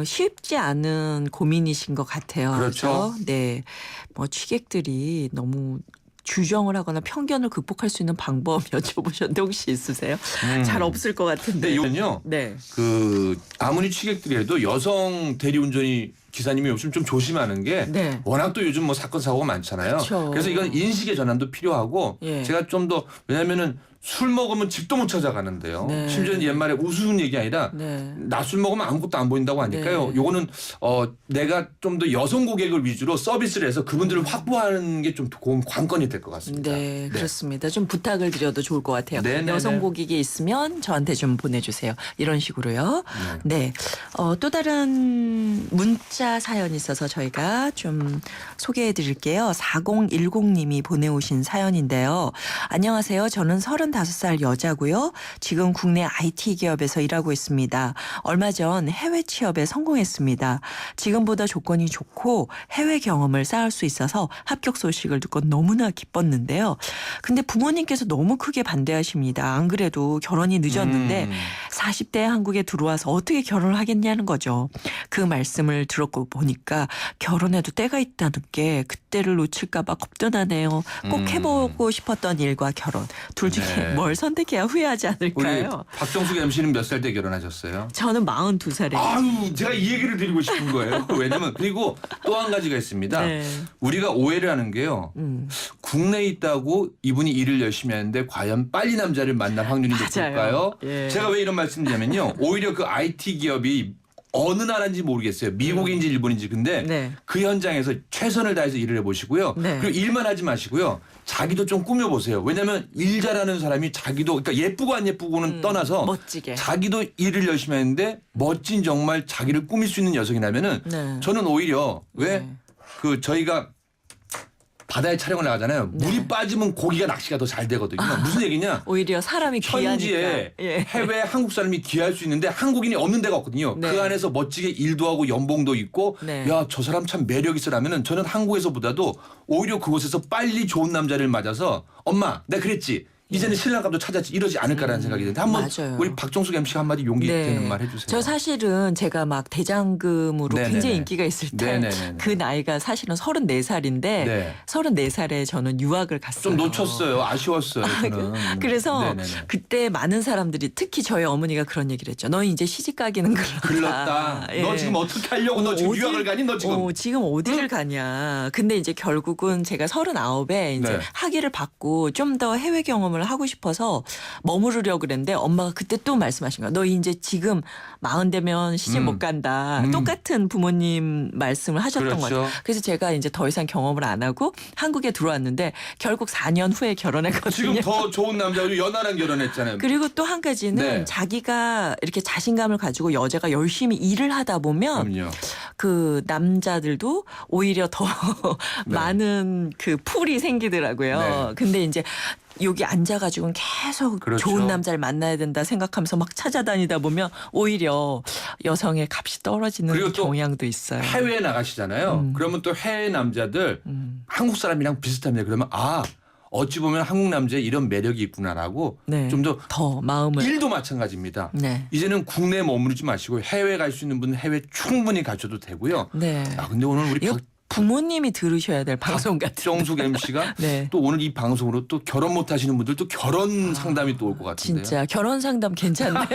Speaker 7: 쉽지 않은 고민이신 것 같아요.
Speaker 11: 그렇죠.
Speaker 7: 네, 뭐 취객들이 너무 주정을 하거나 편견을 극복할 수 있는 방법 여쭤보셨는데 혹시 있으세요? 잘 없을 것 같은데.
Speaker 11: 근데 이건요.
Speaker 7: 네.
Speaker 11: 그 아무리 취객들이라도 여성 대리운전이 기사님이 요즘 좀 조심하는 게
Speaker 7: 네.
Speaker 11: 워낙 또 요즘 뭐 사건 사고가 많잖아요.
Speaker 7: 그렇죠.
Speaker 11: 그래서 이건 인식의 전환도 필요하고
Speaker 7: 예.
Speaker 11: 제가 좀 더 왜냐면은 술 먹으면 집도 못 찾아가는데요.
Speaker 7: 네.
Speaker 11: 심지어 옛말에 우스운 얘기 아니라
Speaker 7: 네.
Speaker 11: 나 술 먹으면 아무것도 안 보인다고 하니까요.
Speaker 7: 네.
Speaker 11: 요거는 내가 좀 더 여성 고객을 위주로 서비스를 해서 그분들을 확보하는 게 좀 관건이 될 것 같습니다.
Speaker 7: 네, 그렇습니다. 좀 부탁을 드려도 좋을 것 같아요.
Speaker 11: 네네네.
Speaker 7: 여성 고객이 있으면 저한테 좀 보내주세요. 이런 식으로요. 네. 또 다른 문자 사연이 있어서 저희가 좀 소개해 드릴게요. 4010님이 보내오신 사연인데요. 안녕하세요. 저는 35살 여자고요. 지금 국내 IT 기업에서 일하고 있습니다. 얼마 전 해외 취업에 성공했습니다. 지금보다 조건이 좋고 해외 경험을 쌓을 수 있어서 합격 소식을 듣고 너무나 기뻤는데요. 근데 부모님께서 너무 크게 반대하십니다. 안 그래도 결혼이 늦었는데 40대에 한국에 들어와서 어떻게 결혼을 하겠냐는 거죠. 그 말씀을 들었고 보니까 결혼해도 때가 있다는 게 그때를 놓칠까 봐 겁도 나네요. 꼭 해보고 싶었던 일과 결혼. 둘 중에
Speaker 11: 네.
Speaker 7: 뭘 선택해야 후회하지
Speaker 11: 우리
Speaker 7: 않을까요?
Speaker 11: 박정숙 MC는 몇 살 때 결혼하셨어요?
Speaker 7: 저는 42살에.
Speaker 11: 아유, 제가 이 얘기를 드리고 싶은 거예요. 왜냐면 그리고 또 한 가지가 있습니다.
Speaker 7: 네.
Speaker 11: 우리가 오해를 하는 게요. 국내에 있다고 이분이 일을 열심히 하는데 과연 빨리 남자를 만날 확률이 높을까요?
Speaker 7: 예.
Speaker 11: 제가 왜 이런 말씀드리냐면요. 오히려 그 IT 기업이 어느 나라인지 모르겠어요. 미국인지 일본인지. 근데
Speaker 7: 네.
Speaker 11: 그 현장에서 최선을 다해서 일을 해보시고요.
Speaker 7: 네.
Speaker 11: 그리고 일만 하지 마시고요. 자기도 좀 꾸며보세요. 왜냐하면 일 잘하는 사람이 자기도 그러니까 예쁘고 안 예쁘고는 떠나서
Speaker 7: 멋지게.
Speaker 11: 자기도 일을 열심히 하는데 멋진 정말 자기를 꾸밀 수 있는 여성이라면은
Speaker 7: 네.
Speaker 11: 저는 오히려 왜 그 저희가 바다에 촬영을 나가잖아요. 물이 빠지면 고기가 낚시가 더 잘 되거든요. 무슨 얘기냐?
Speaker 7: 오히려 사람이 귀하니까.
Speaker 11: 현지에
Speaker 7: 예.
Speaker 11: 해외 한국 사람이 귀할 수 있는데 한국인이 없는 데가 없거든요.
Speaker 7: 네.
Speaker 11: 그 안에서 멋지게 일도 하고 연봉도 있고
Speaker 7: 네.
Speaker 11: 야, 저 사람 참 매력 있어라면은 저는 한국에서보다도 오히려 그곳에서 빨리 좋은 남자를 맞아서 엄마, 내가 그랬지. 이제는 신랑감도 찾았지 이러지 않을까라는 생각이 드는데 한번
Speaker 7: 맞아요.
Speaker 11: 우리 박정숙 MC가 한마디 용기 되는 말 해주세요.
Speaker 7: 저 사실은 제가 막 대장금으로
Speaker 11: 네네네.
Speaker 7: 굉장히 인기가 있을 때
Speaker 11: 네네네.
Speaker 7: 그 나이가 사실은 34살인데
Speaker 11: 네.
Speaker 7: 34살에 저는 유학을 갔어요.
Speaker 11: 좀 놓쳤어요. 아쉬웠어요. 저는.
Speaker 7: 그래서
Speaker 11: 네네네.
Speaker 7: 그때 많은 사람들이 특히 저희 어머니가 그런 얘기를 했죠. 너 이제 시집가기는
Speaker 11: 글렀다.
Speaker 7: 예.
Speaker 11: 너 지금 어떻게 하려고 너 지금 유학을 가니? 너 지금.
Speaker 7: 지금 어디를 가냐. 근데 이제 결국은 제가 39에 이제
Speaker 11: 네.
Speaker 7: 학위를 받고 좀 더 해외 경험을 여행을 하고 싶어서 머무르려고 그랬는데 엄마가 그때 또 말씀하신 거야. 너 이제 지금 40 되면 시집 못 간다. 똑같은 부모님 말씀을 하셨던
Speaker 11: 그렇죠.
Speaker 7: 거죠. 그래서 제가 이제 더 이상 경험을 안 하고 한국에 들어왔는데 결국 4년 후에 결혼했거든요.
Speaker 11: 지금 더 좋은 남자로 연하랑 결혼했잖아요.
Speaker 7: 그리고 또 한 가지는
Speaker 11: 네.
Speaker 7: 자기가 이렇게 자신감을 가지고 여자가 열심히 일을 하다 보면
Speaker 11: 그럼요.
Speaker 7: 그 남자들도 오히려 더
Speaker 11: 네.
Speaker 7: 많은 그 풀이 생기더라고요.
Speaker 11: 네.
Speaker 7: 근데 이제 여기 앉아가지고는 계속
Speaker 11: 그렇죠.
Speaker 7: 좋은 남자를 만나야 된다 생각하면서 막 찾아다니다 보면 오히려 여성의 값이 떨어지는
Speaker 11: 그리고 또
Speaker 7: 경향도 있어요.
Speaker 11: 해외에 나가시잖아요. 그러면 또 해외 남자들 한국 사람이랑 비슷합니다. 그러면 아 어찌 보면 한국 남자에 이런 매력이 있구나라고
Speaker 7: 네.
Speaker 11: 좀
Speaker 7: 더 마음을
Speaker 11: 일도 마찬가지입니다.
Speaker 7: 네.
Speaker 11: 이제는 국내에 머무르지 마시고 해외 갈 수 있는 분은 해외 충분히 가셔도 되고요.
Speaker 7: 네.
Speaker 11: 아 근데 오늘 우리
Speaker 7: 이거 부모님이 들으셔야 될 방송 같은.
Speaker 11: 정숙 MC가
Speaker 7: 네.
Speaker 11: 또 오늘 이 방송으로 또 결혼 못 하시는 분들 또 결혼 상담이 또 올 것 같은데요.
Speaker 7: 진짜 결혼 상담 괜찮네요.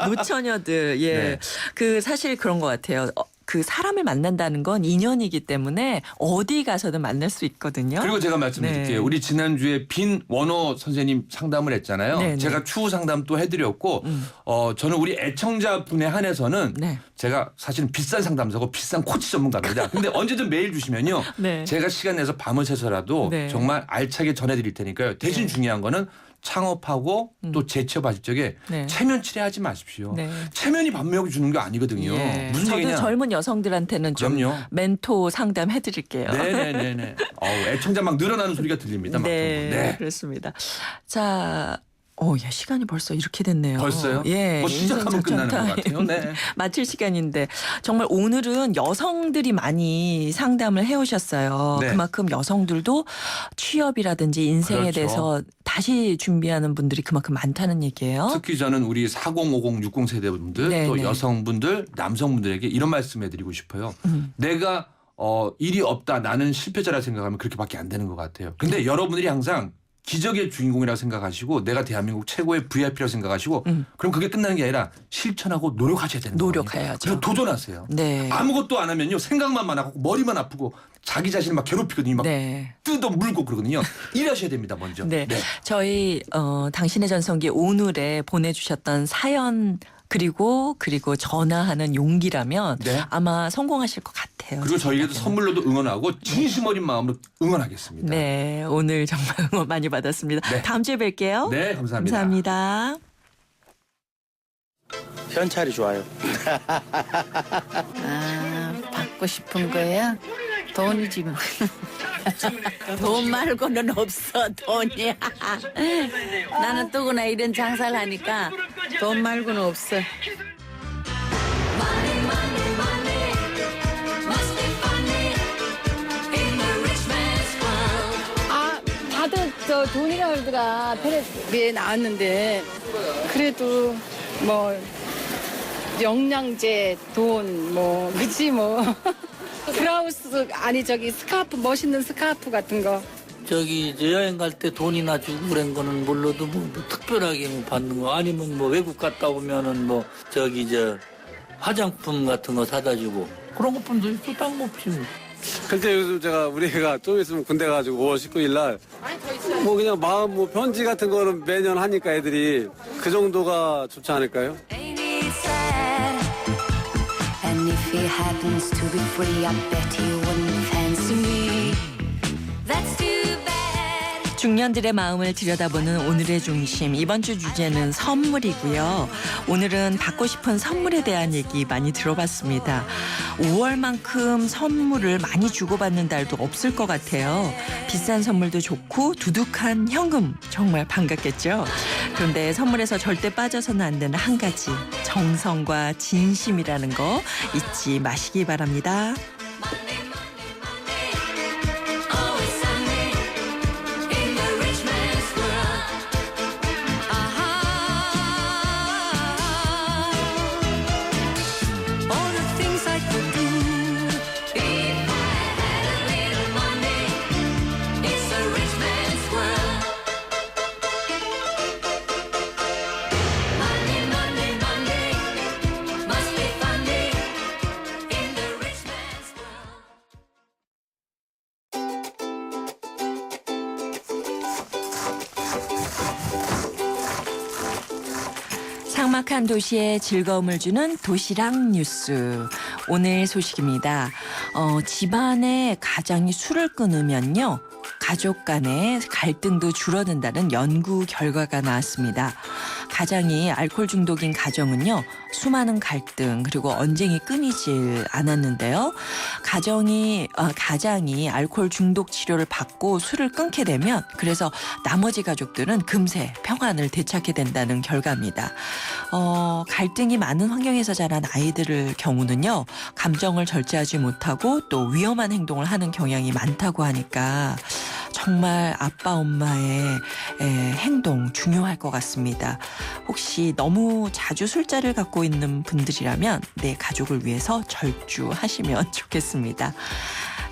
Speaker 7: 노처녀들 예.
Speaker 11: 네.
Speaker 7: 그 사실 그런 것 같아요. 그 사람을 만난다는 건 인연이기 때문에 어디 가서든 만날 수 있거든요.
Speaker 11: 그리고 제가 말씀드릴게요.
Speaker 7: 네.
Speaker 11: 우리 지난주에 빈원호 선생님 상담을 했잖아요.
Speaker 7: 네,
Speaker 11: 제가
Speaker 7: 네.
Speaker 11: 추후 상담 또 해드렸고 저는 우리 애청자분에 한해서는
Speaker 7: 네.
Speaker 11: 제가 사실은 비싼 상담사고 비싼 코치 전문가입니다. 근데 언제든 메일 주시면요.
Speaker 7: 네.
Speaker 11: 제가 시간 내서 밤을 새서라도
Speaker 7: 네.
Speaker 11: 정말 알차게 전해드릴 테니까요. 대신 중요한 거는 창업하고 또 재취업하실 적에
Speaker 7: 네.
Speaker 11: 체면 칠해하지 마십시오.
Speaker 7: 네.
Speaker 11: 체면이 반명이 주는 게 아니거든요.
Speaker 7: 예.
Speaker 11: 무슨
Speaker 7: 저도
Speaker 11: 얘기냐.
Speaker 7: 젊은 여성들한테는 좀
Speaker 11: 그럼요.
Speaker 7: 멘토 상담해드릴게요.
Speaker 11: 네네네네. 애청자 막 늘어나는 소리가 들립니다. 막
Speaker 7: 네,
Speaker 11: 네.
Speaker 7: 그렇습니다. 자. 야, 시간이 벌써 이렇게 됐네요.
Speaker 11: 벌써요?
Speaker 7: 예.
Speaker 11: 뭐 시작하면
Speaker 7: 인생
Speaker 11: 끝나는 것
Speaker 7: 작전
Speaker 11: 같아요.
Speaker 7: 타임.
Speaker 11: 네.
Speaker 7: 마칠 시간인데 정말 오늘은 여성들이 많이 상담을 해오셨어요.
Speaker 11: 네.
Speaker 7: 그만큼 여성들도 취업이라든지 인생에
Speaker 11: 그렇죠.
Speaker 7: 대해서 다시 준비하는 분들이 그만큼 많다는 얘기예요.
Speaker 11: 특히 저는 우리 40, 50, 60 세대분들
Speaker 7: 네,
Speaker 11: 또
Speaker 7: 네.
Speaker 11: 여성분들, 남성분들에게 이런 말씀해드리고 싶어요. 내가 일이 없다, 나는 실패자라 생각하면 그렇게밖에 안 되는 것 같아요. 근데 여러분들이 항상 기적의 주인공이라고 생각하시고 내가 대한민국 최고의 VIP라고 생각하시고 그럼 그게 끝나는 게 아니라 실천하고 노력하셔야 되는 거예요.
Speaker 7: 노력해야죠.
Speaker 11: 그래서 도전하세요.
Speaker 7: 네.
Speaker 11: 아무것도 안 하면요 생각만 많아고 머리만 아프고 자기 자신을 막 괴롭히거든요. 막
Speaker 7: 네.
Speaker 11: 뜯어 물고 그러거든요. 일하셔야 됩니다 먼저.
Speaker 7: 네. 저희 당신의 전성기 오늘에 보내주셨던 사연 그리고 전화하는 용기라면
Speaker 11: 네.
Speaker 7: 아마 성공하실 것 같아요.
Speaker 11: 그리고 저희에게도 선물로도 응원하고 진심 어린 마음으로 응원하겠습니다.
Speaker 7: 네, 오늘 정말 응원 많이 받았습니다.
Speaker 11: 네.
Speaker 7: 다음 주에 뵐게요.
Speaker 11: 네, 감사합니다.
Speaker 7: 감사합니다.
Speaker 15: 현찰이 좋아요.
Speaker 16: 받고 싶은 거야? 돈이지 뭐. 돈 말고는 없어, 돈이야. 나는 또구나 이런 장사를 하니까 돈 말고는 없어.
Speaker 17: 다들 저 돈이라 그러더라. 텔레비에 나왔는데 그래도 뭐 영양제 돈 뭐 그치 뭐 브라우스 아니 저기 스카프 멋있는 스카프 같은 거.
Speaker 15: 저기 이제 여행 갈 때 돈이나 주고 그런 거는 몰라도 뭐 특별하게 뭐 받는 거 아니면 뭐 외국 갔다 오면은 뭐 저기 저 화장품 같은 거 사다 주고 그런 것뿐도 있고 딴 거 없지 뭐.
Speaker 18: 근데 요즘 제가 우리 애가 좀 있으면 군대 가가지고 5월 19일 날 뭐 그냥 마음 뭐 편지 같은 거는 매년 하니까 애들이 그 정도가 좋지 않을까요?
Speaker 19: And if he happens to be free, I bet he wouldn't fancy me. That's too bad.
Speaker 7: 중년들의 마음을 들여다보는 오늘의 중심. 이번 주 주제는 선물이고요. 오늘은 받고 싶은 선물에 대한 얘기 많이 들어봤습니다. 5월만큼 선물을 많이 주고받는 달도 없을 것 같아요. 비싼 선물도 좋고 두둑한 현금 정말 반갑겠죠. 그런데 선물에서 절대 빠져서는 안 되는 한 가지. 정성과 진심이라는 거 잊지 마시기 바랍니다. 삭막한 도시에 즐거움을 주는 도시락 뉴스. 오늘 소식입니다. 집안에 가장이 술을 끊으면요. 가족 간의 갈등도 줄어든다는 연구 결과가 나왔습니다. 가장이 알코올 중독인 가정은요. 수많은 갈등 그리고 언쟁이 끊이질 않았는데요. 가장이 알코올 중독 치료를 받고 술을 끊게 되면 그래서 나머지 가족들은 금세 평안을 되찾게 된다는 결과입니다. 갈등이 많은 환경에서 자란 아이들의 경우는요. 감정을 절제하지 못하고 또 위험한 행동을 하는 경향이 많다고 하니까 정말 아빠 엄마의 행동 중요할 것 같습니다. 혹시 너무 자주 술자리를 갖고 있는 분들이라면 내 가족을 위해서 절주하시면 좋겠습니다.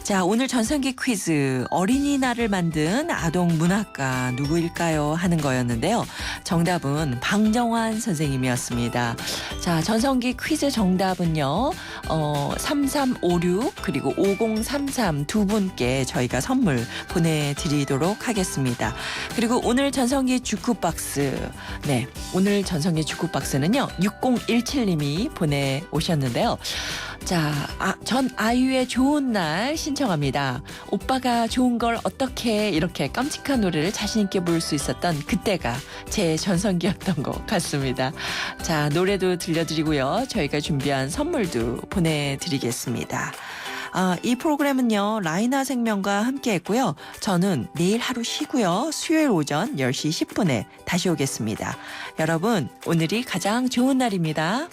Speaker 7: 자, 오늘 전성기 퀴즈 어린이날을 만든 아동 문학가 누구일까요? 하는 거였는데요. 정답은 방정환 선생님이었습니다. 자, 전성기 퀴즈 정답은요. 3356 그리고 5033 두 분께 저희가 선물 보내드리도록 하겠습니다. 그리고 오늘 전성기 주쿠박스 오늘 전성기 주쿠박스는요. 6017님이 보내오셨는데요. 자, 전 아이유의 좋은 날 신청합니다. 오빠가 좋은 걸 어떻게 이렇게 깜찍한 노래를 자신 있게 부를 수 있었던 그때가 제 전성기였던 것 같습니다. 자, 노래도 들려드리고요. 저희가 준비한 선물도 보내드리겠습니다. 이 프로그램은요. 라이나 생명과 함께 했고요. 저는 내일 하루 쉬고요. 수요일 오전 10시 10분에 다시 오겠습니다. 여러분, 오늘이 가장 좋은 날입니다.